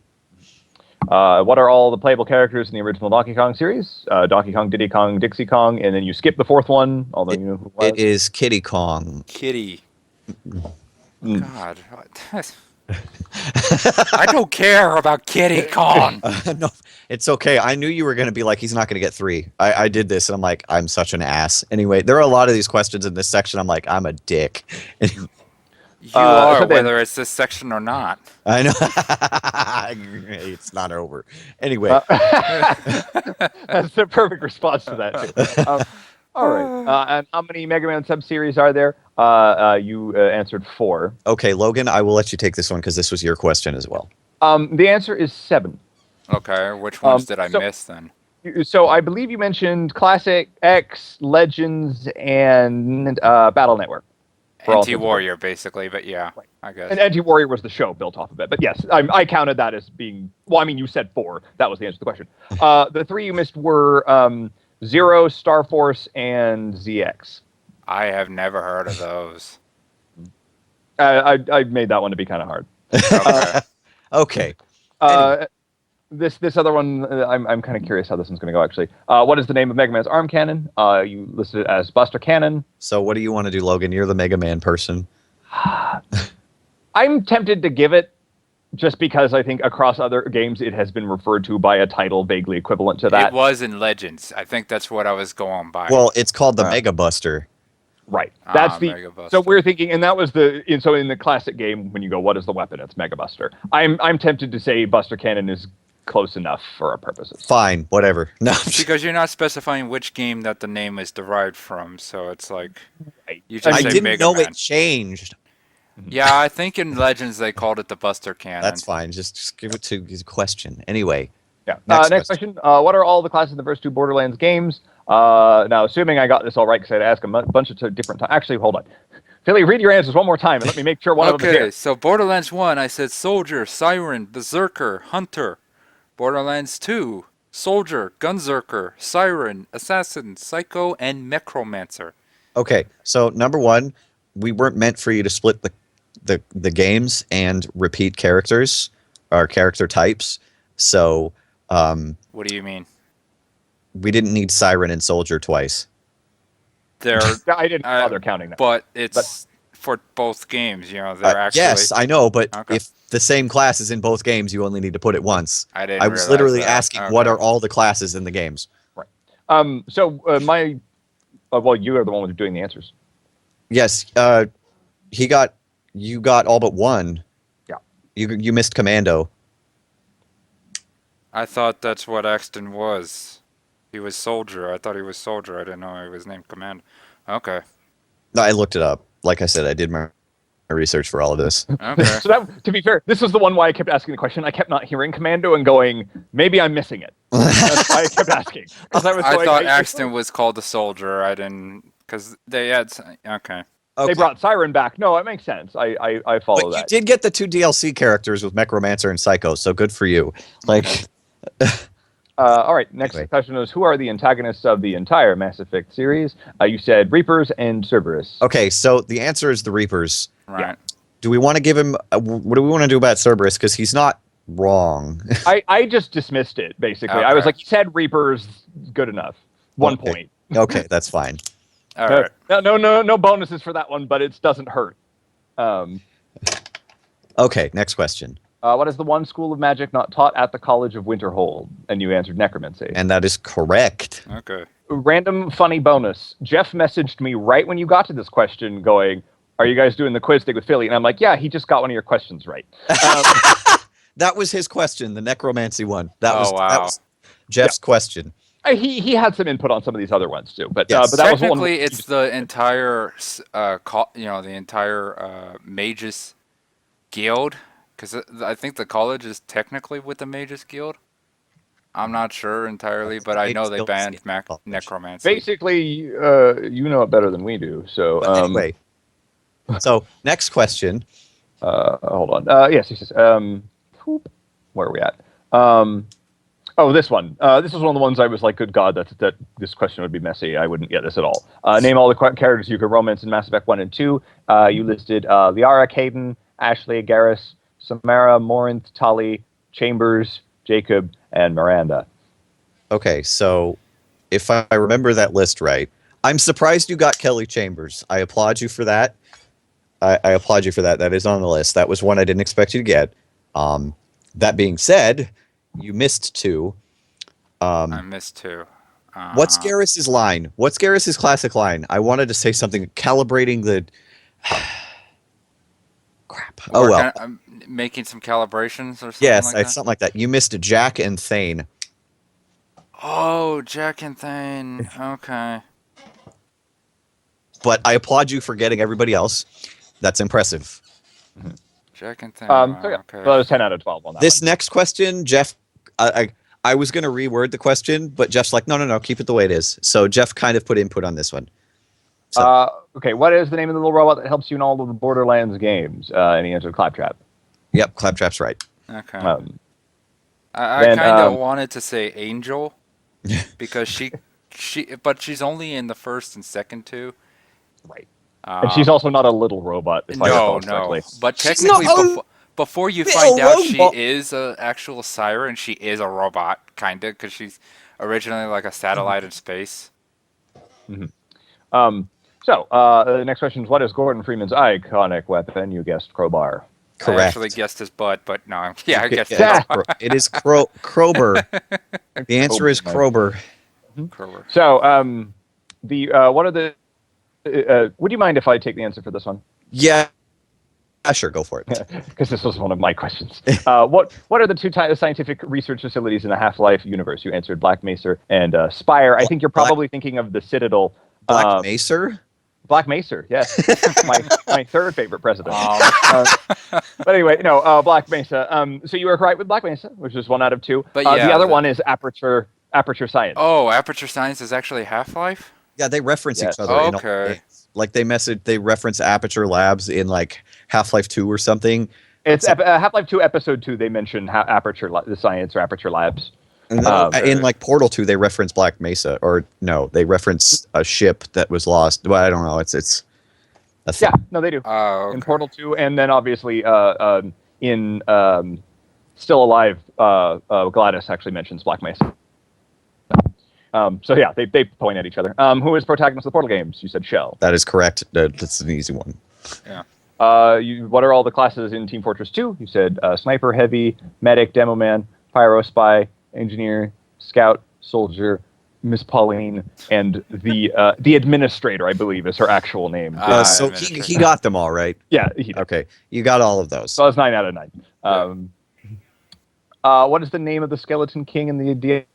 B: What are all the playable characters in the original Donkey Kong series? Donkey Kong, Diddy Kong, Dixie Kong, and then you skip the fourth one, although you know who it was.
C: It is Kiddy Kong.
A: Kitty. God. I don't care about Kitty Kong.
C: No, it's okay. I knew you were going to be like, he's not going to get 3. I did this, and I'm like, I'm such an ass. Anyway, there are a lot of these questions in this section. I'm like, I'm a dick.
A: You are,
B: so then-
A: whether it's this section or not.
C: I know. It's not over. Anyway,
B: That's the perfect response to that. All right. And how many Mega Man sub-series are there? You answered 4.
C: okay, Logan, I will let you take this one because this was your question as well.
B: The answer is 7.
A: Okay, which ones did I
B: so-
A: miss then?
B: So I believe you mentioned Classic, X, Legends, and Battle Network. for all
A: Anti-Warrior, basically, but yeah,
B: Right.
A: I guess.
B: And Anti-Warrior was the show built off of it. But yes, I counted that as being... Well, I mean, you said 4. That was the answer to the question. The 3 you missed were Zero, Star Force, and ZX.
A: I have never heard of those.
B: I made that one to be kind of hard.
A: Okay.
C: Okay.
B: This other one, I'm kind of curious how this one's going to go, actually. What is the name of Mega Man's arm cannon? You listed it as Buster Cannon.
C: So what do you want to do, Logan? You're the Mega Man person.
B: I'm tempted to give it, just because I think across other games it has been referred to by a title vaguely equivalent to that.
A: It was in Legends. I think that's what I was going by.
C: Well, it's called the Mega Buster.
B: Right. That's the.
A: Mega Buster.
B: So we're thinking, and that was so in the classic game, when you go, what is the weapon? It's Mega Buster. I'm tempted to say Buster Cannon is close enough for our purposes.
C: Fine, whatever. No.
A: Because you're not specifying which game that the name is derived from, so it's like
B: Right.
A: you just
C: I
A: say
C: didn't
A: Mega
C: know
A: Man.
C: it changed.
A: Yeah, I think in Legends they called it the Buster Cannon.
C: That's fine. Just give it to his question. Anyway.
B: Yeah.
C: Next
B: Question. What are all the classes in the first 2 Borderlands games? Now, assuming I got this all right, because I had to ask a bunch of different times. Actually, hold on. Philly, read your answers one more time, and let me make sure one of them is
A: Okay,
B: here.
A: so Borderlands 1, I said Soldier, Siren, Berserker, Hunter. Borderlands 2, Soldier, Gunzerker, Siren, Assassin, Psycho, and Necromancer.
C: Okay, so number 1, we weren't meant for you to split the games and repeat characters or character types. So
A: What do you mean?
C: we didn't need Siren and Soldier twice.
A: They're,
B: I didn't bother counting that.
A: but it's for both games, you know, they're actually...
C: Yes, I know, but
A: Okay.
C: if the same class is in both games, you only need to put it once.
A: I didn't
C: I was
A: realize
C: literally
A: that.
C: asking
A: Okay.
C: what are all the classes in the games.
B: So my... well, you are the one with doing the answers.
C: Yes, you got all but one.
B: Yeah.
C: You missed Commando.
A: I thought that's what Axton was. He was Soldier. I thought he was Soldier. I didn't know he was named Command. Okay.
C: No, I looked it up. Like I said, I did my research for all of this.
A: Okay.
B: So that, to be fair, this was the one why I kept asking the question. I kept not hearing Commando and going, maybe I'm missing it. That's why I kept asking. 'Cause I was
A: I
B: going,
A: thought Axton was called the Soldier. I didn't... Because they had... Okay.
B: They
C: Okay.
B: brought Siren back. No, it makes sense. I follow
C: But you
B: that.
C: did get the 2 DLC characters with Necromancer and Psycho, so good for you. Like,
B: All right, next
C: Anyway.
B: question is, who are the antagonists of the entire Mass Effect series? You said Reapers and Cerberus.
C: okay, so the answer is the Reapers.
A: Right.
C: Do we want to give him? What do we want to do about Cerberus? Because he's not wrong.
B: I just dismissed it, basically. I
A: Okay.
B: was like, he said Reapers, good enough. 1
C: Okay.
B: point.
C: Okay, that's fine.
A: All right.
B: No bonuses for that one, but it doesn't hurt.
C: Okay, next question.
B: What is the one school of magic not taught at the College of Winterhold? And you answered necromancy.
C: And that is correct.
A: Okay.
B: Random funny bonus. Jeff messaged me right when you got to this question going, are you guys doing the quiz thing with Philly? And I'm like, yeah, he just got one of your questions right.
C: That was his question, the necromancy one. That
A: Oh, wow.
C: was Jeff's question.
B: He had some input on some of these other ones too, but
C: Yes.
B: but that was one.
A: Technically, it's the entire, the entire Magus Guild, because I think the college is technically with the Magus Guild. I'm not sure entirely, but I know they
C: Magus
A: banned
C: Guild college.
B: uh,
A: necromancy.
B: Basically, you know it better than we do. So
C: But anyway, so next question.
B: Hold on. Yes, he says. Where are we at? This one. This was one of the ones I was like, good God, that this question would be messy. I wouldn't get this at all. Name all the characters you could romance in Mass Effect 1 and 2. You listed Liara, Caden, Ashley, Garrus, Samara, Morinth, Tali, Chambers, Jacob, and Miranda.
C: Okay, so if I remember that list right, I'm surprised you got Kelly Chambers. I applaud you for that. I applaud you for that. That is on the list. That was one I didn't expect you to get. That being said, you missed 2.
A: I missed 2.
C: What's Garrus's line? What's Garrus's classic line? I wanted to say something calibrating the... Crap. Oh, well.
A: Making some calibrations or something
C: Yes,
A: like that?
C: something like that. You missed Jack and Thane.
A: Oh, Jack and Thane. Okay.
C: But I applaud you for getting everybody else. That's impressive.
A: Jack and Thane.
B: Okay. Well, it was 10 out of 12 on that
C: This
B: one.
C: next question, Jeff, I was going to reword the question, but Jeff's like, no, keep it the way it is. So Jeff kind of put input on this one. So,
B: Okay, what is the name of the little robot that helps you in all of the Borderlands games? And he answered Claptrap.
C: yep, Claptrap's right.
A: Okay.
B: I
A: I kind of wanted to say Angel because but she's only in the first and second 2.
B: Right. And she's also not a little robot, if I recall correctly.
A: But
C: She's
A: technically,
C: not
A: before you
C: little
A: find out she
C: robot.
A: is an actual siren, she is a robot, kind of, because she's originally like a satellite in space.
B: The next question is, what is Gordon Freeman's iconic weapon? You guessed crowbar.
A: I
C: Correct.
A: actually guessed his butt, but no, I guessed
B: Yeah.
C: It is Krober. The answer is Krober.
A: Kroger.
B: So, what are the... would you mind if I take the answer for this one?
C: Yeah. Sure, go for it.
B: Because this was one of my questions. What are the 2 scientific research facilities in the Half-Life universe? You answered Black Mesa and Spire. I think you're probably thinking of the Citadel.
C: Black Mesa?
B: Black Mesa, yes. my third favorite president. But anyway, no, Black Mesa. So you were correct with Black Mesa, which is 1 out of 2.
A: But yeah,
B: the other one is Aperture Science.
A: Oh, Aperture Science is actually Half-Life?
C: Yeah, they reference
B: Yes.
C: each other. In all
A: Okay.
C: games. Like they reference Aperture Labs in like Half-Life 2 or something.
B: It's Half-Life 2 Episode 2. They mention the Science or Aperture Labs.
C: And then in like Portal 2, they reference Black Mesa, or no, they reference a ship that was lost. Well, I don't know. It's a thing.
B: Yeah, no, they do.
A: Oh, okay.
B: In Portal 2, and then obviously in Still Alive, Gladys actually mentions Black Mesa. So yeah, they point at each other. Who is protagonist of the Portal games? You said Shell.
C: That is correct. That's an easy one.
A: Yeah.
B: What are all the classes in Team Fortress 2? You said Sniper, Heavy, Medic, Demo Man, Pyro, Spy, Engineer, Scout, Soldier, Miss Pauline, and the Administrator, I believe, is her actual name.
C: So he got them all right.
B: Yeah, he did.
C: Okay, you got all of those.
B: So that's 9 out of 9. What is the name of the Skeleton King in the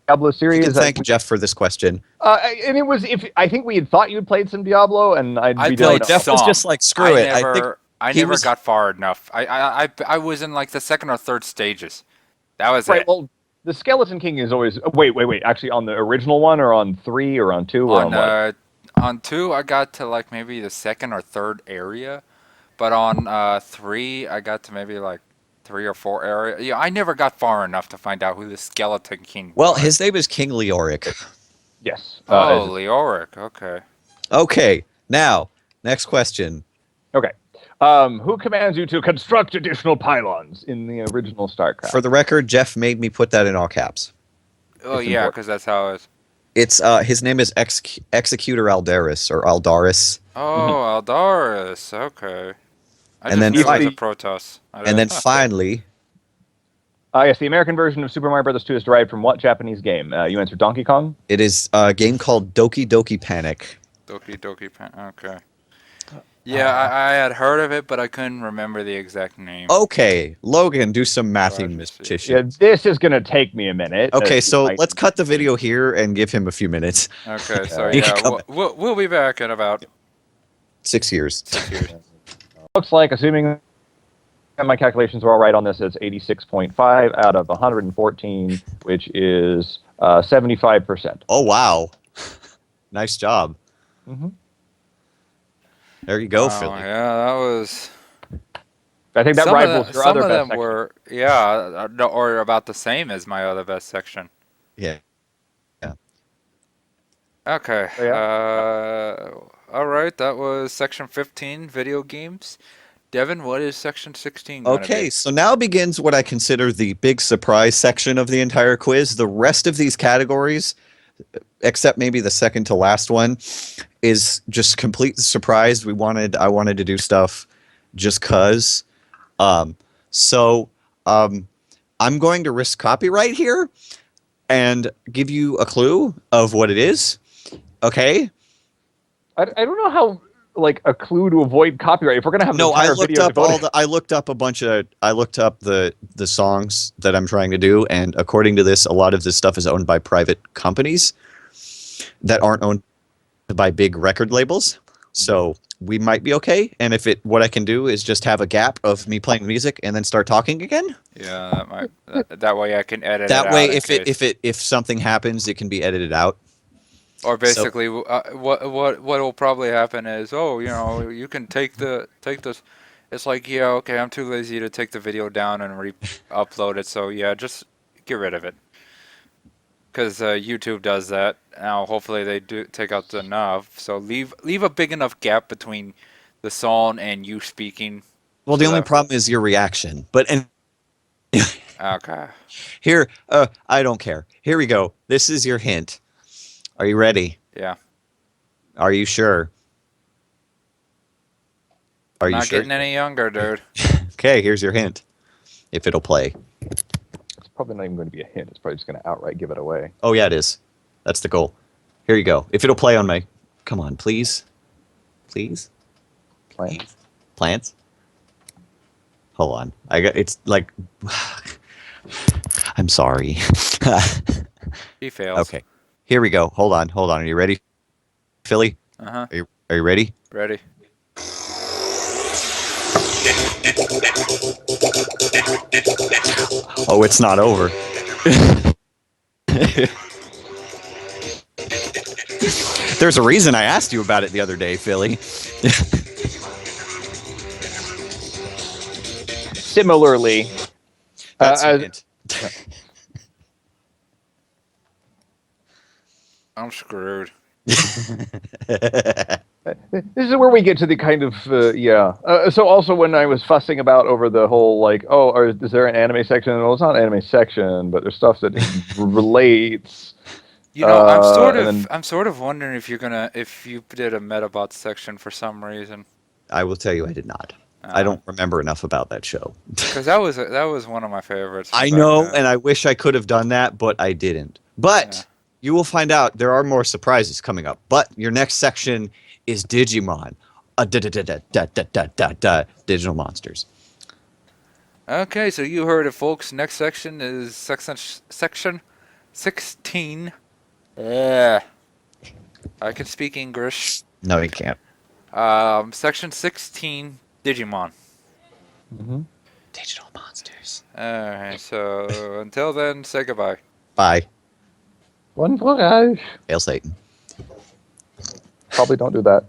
B: Diablo series?
C: You can thank Jeff for this question.
B: And it was I think we had thought you'd played some Diablo, and
A: I
B: we
A: played
B: don't know.
C: Jeff was
A: some.
C: just like, screw it.
A: I never got far enough. I was in like the second or third stages. That was
B: Right.
A: it.
B: Well, the Skeleton King is always wait. Actually, on the original one, or on 3, or on 2, or on what?
A: On 2, I got to like maybe the second or third area, but on 3, I got to maybe like 3 or 4 area. Yeah, I never got far enough to find out who the Skeleton King
C: Well,
A: was.
C: his name is King Leoric.
B: Yes.
A: Leoric. Okay.
C: Okay, now next question.
B: Okay. Who commands you to construct additional pylons in the original StarCraft?
C: For the record, Jeff made me put that in all caps.
A: Oh
B: It's
A: yeah,
B: important.
A: because that's how it's.
C: It's his name is Executor Aldaris or Aldaris.
A: Oh, Aldaris. Okay.
C: And then
A: knew it was
B: finally-
A: a Protoss.
C: And then finally,
B: Yes, the American version of Super Mario Bros. 2 is derived from what Japanese game? You answered Donkey Kong?
C: it is a game called Doki Doki Panic.
A: Doki Doki Pan. Okay. Yeah, I had heard of it, but I couldn't remember the exact name.
C: Okay, Logan, do some mathing,
A: Roger,
C: Miss
A: see.
C: Tishy.
B: Yeah, this is going to take me a minute.
C: Okay,
B: You
C: so
B: might-
C: let's cut the video here and give him a few minutes.
A: Okay, so
C: You
A: yeah,
C: can come
A: we'll be back in about
C: 6 years.
A: 6 years.
B: Looks like, assuming that my calculations are all right on this, it's 86.5 out of 114, which is 75%.
C: Oh wow, nice job.
B: Mhm.
C: There you go,
A: Oh,
C: Philly.
A: yeah, that was.
B: I think that rivals your
A: some
B: other
A: of
B: best
A: them
B: section.
A: were, yeah, no, or about the same as my other best section.
C: Yeah. Yeah.
A: Okay.
B: Oh, yeah?
A: All right. That was section 15, video games. Devin, what is section 16 going to be?
C: Okay, so now begins what I consider the big surprise section of the entire quiz. The rest of these categories, except maybe the second to last one, is just complete surprise. I wanted to do stuff just cause. Um, so I'm going to risk copyright here and give you a clue of what it is. Okay.
B: I don't know how, like, a clue to avoid copyright. If we're going to have an
C: No,
B: entire video devoted...
C: I looked up the songs that I'm trying to do, and according to this, a lot of this stuff is owned by private companies that aren't owned by big record labels. So we might be okay. And what I can do is just have a gap of me playing music and then start talking again.
A: Yeah, that might. That way I can edit
C: That
A: it
C: way,
A: out in case.
C: if something happens, it can be edited out.
A: Or
C: So
A: basically, what will probably happen is, oh, you can take this. It's like, yeah, okay, I'm too lazy to take the video down and re-upload it, so yeah, just get rid of it. Because YouTube does that. Now, hopefully they do take out enough. So leave a big enough gap between the song and you speaking.
C: well,
A: So
C: the only
A: that,
C: problem is your reaction.
A: okay.
C: Here, I don't care. Here we go. This is your hint. Are you ready?
A: Yeah.
C: Are you sure? Are you
A: Not
C: sure?
A: getting any younger, dude.
C: Okay, here's your hint. If it'll play.
B: It's probably not even going to be a hint. It's probably just going to outright give it away.
C: Oh, yeah, it is. That's the goal. Here you go. If it'll play on my... Come on, please. Please?
B: Plants.
C: Plants? Hold on. It's like... I'm sorry.
A: He fails.
C: Okay. Here we go. Hold on. Are you ready, Philly?
A: Uh-huh.
C: Are you ready?
A: Ready.
C: Oh, it's not over. There's a reason I asked you about it the other day, Philly.
B: Similarly,
C: That's your
B: as-
C: hint.
A: I'm screwed.
B: this is where we get to the kind of so also when I was fussing about over the whole like, is there an anime section? Well, it's not an anime section, but there's stuff that relates.
A: I'm sort of wondering if you did a Metabot section for some reason.
C: I will tell you, I did not. I don't remember enough about that show.
A: Because that was one of my favorites.
C: I
A: back
C: know,
A: then.
C: and I wish I could have done that, but I didn't. But you will find out there are more surprises coming up. But your next section is Digimon. Digital monsters.
A: Okay, so you heard it, folks. Next section is section 16. Yeah, I can speak English.
C: No, you can't.
A: Section 16, Digimon.
B: Mm-hmm.
C: Digital monsters.
A: Alright, so until then, say goodbye.
C: Bye.
B: Bon voyage.
C: Hail Satan.
B: Probably don't do that.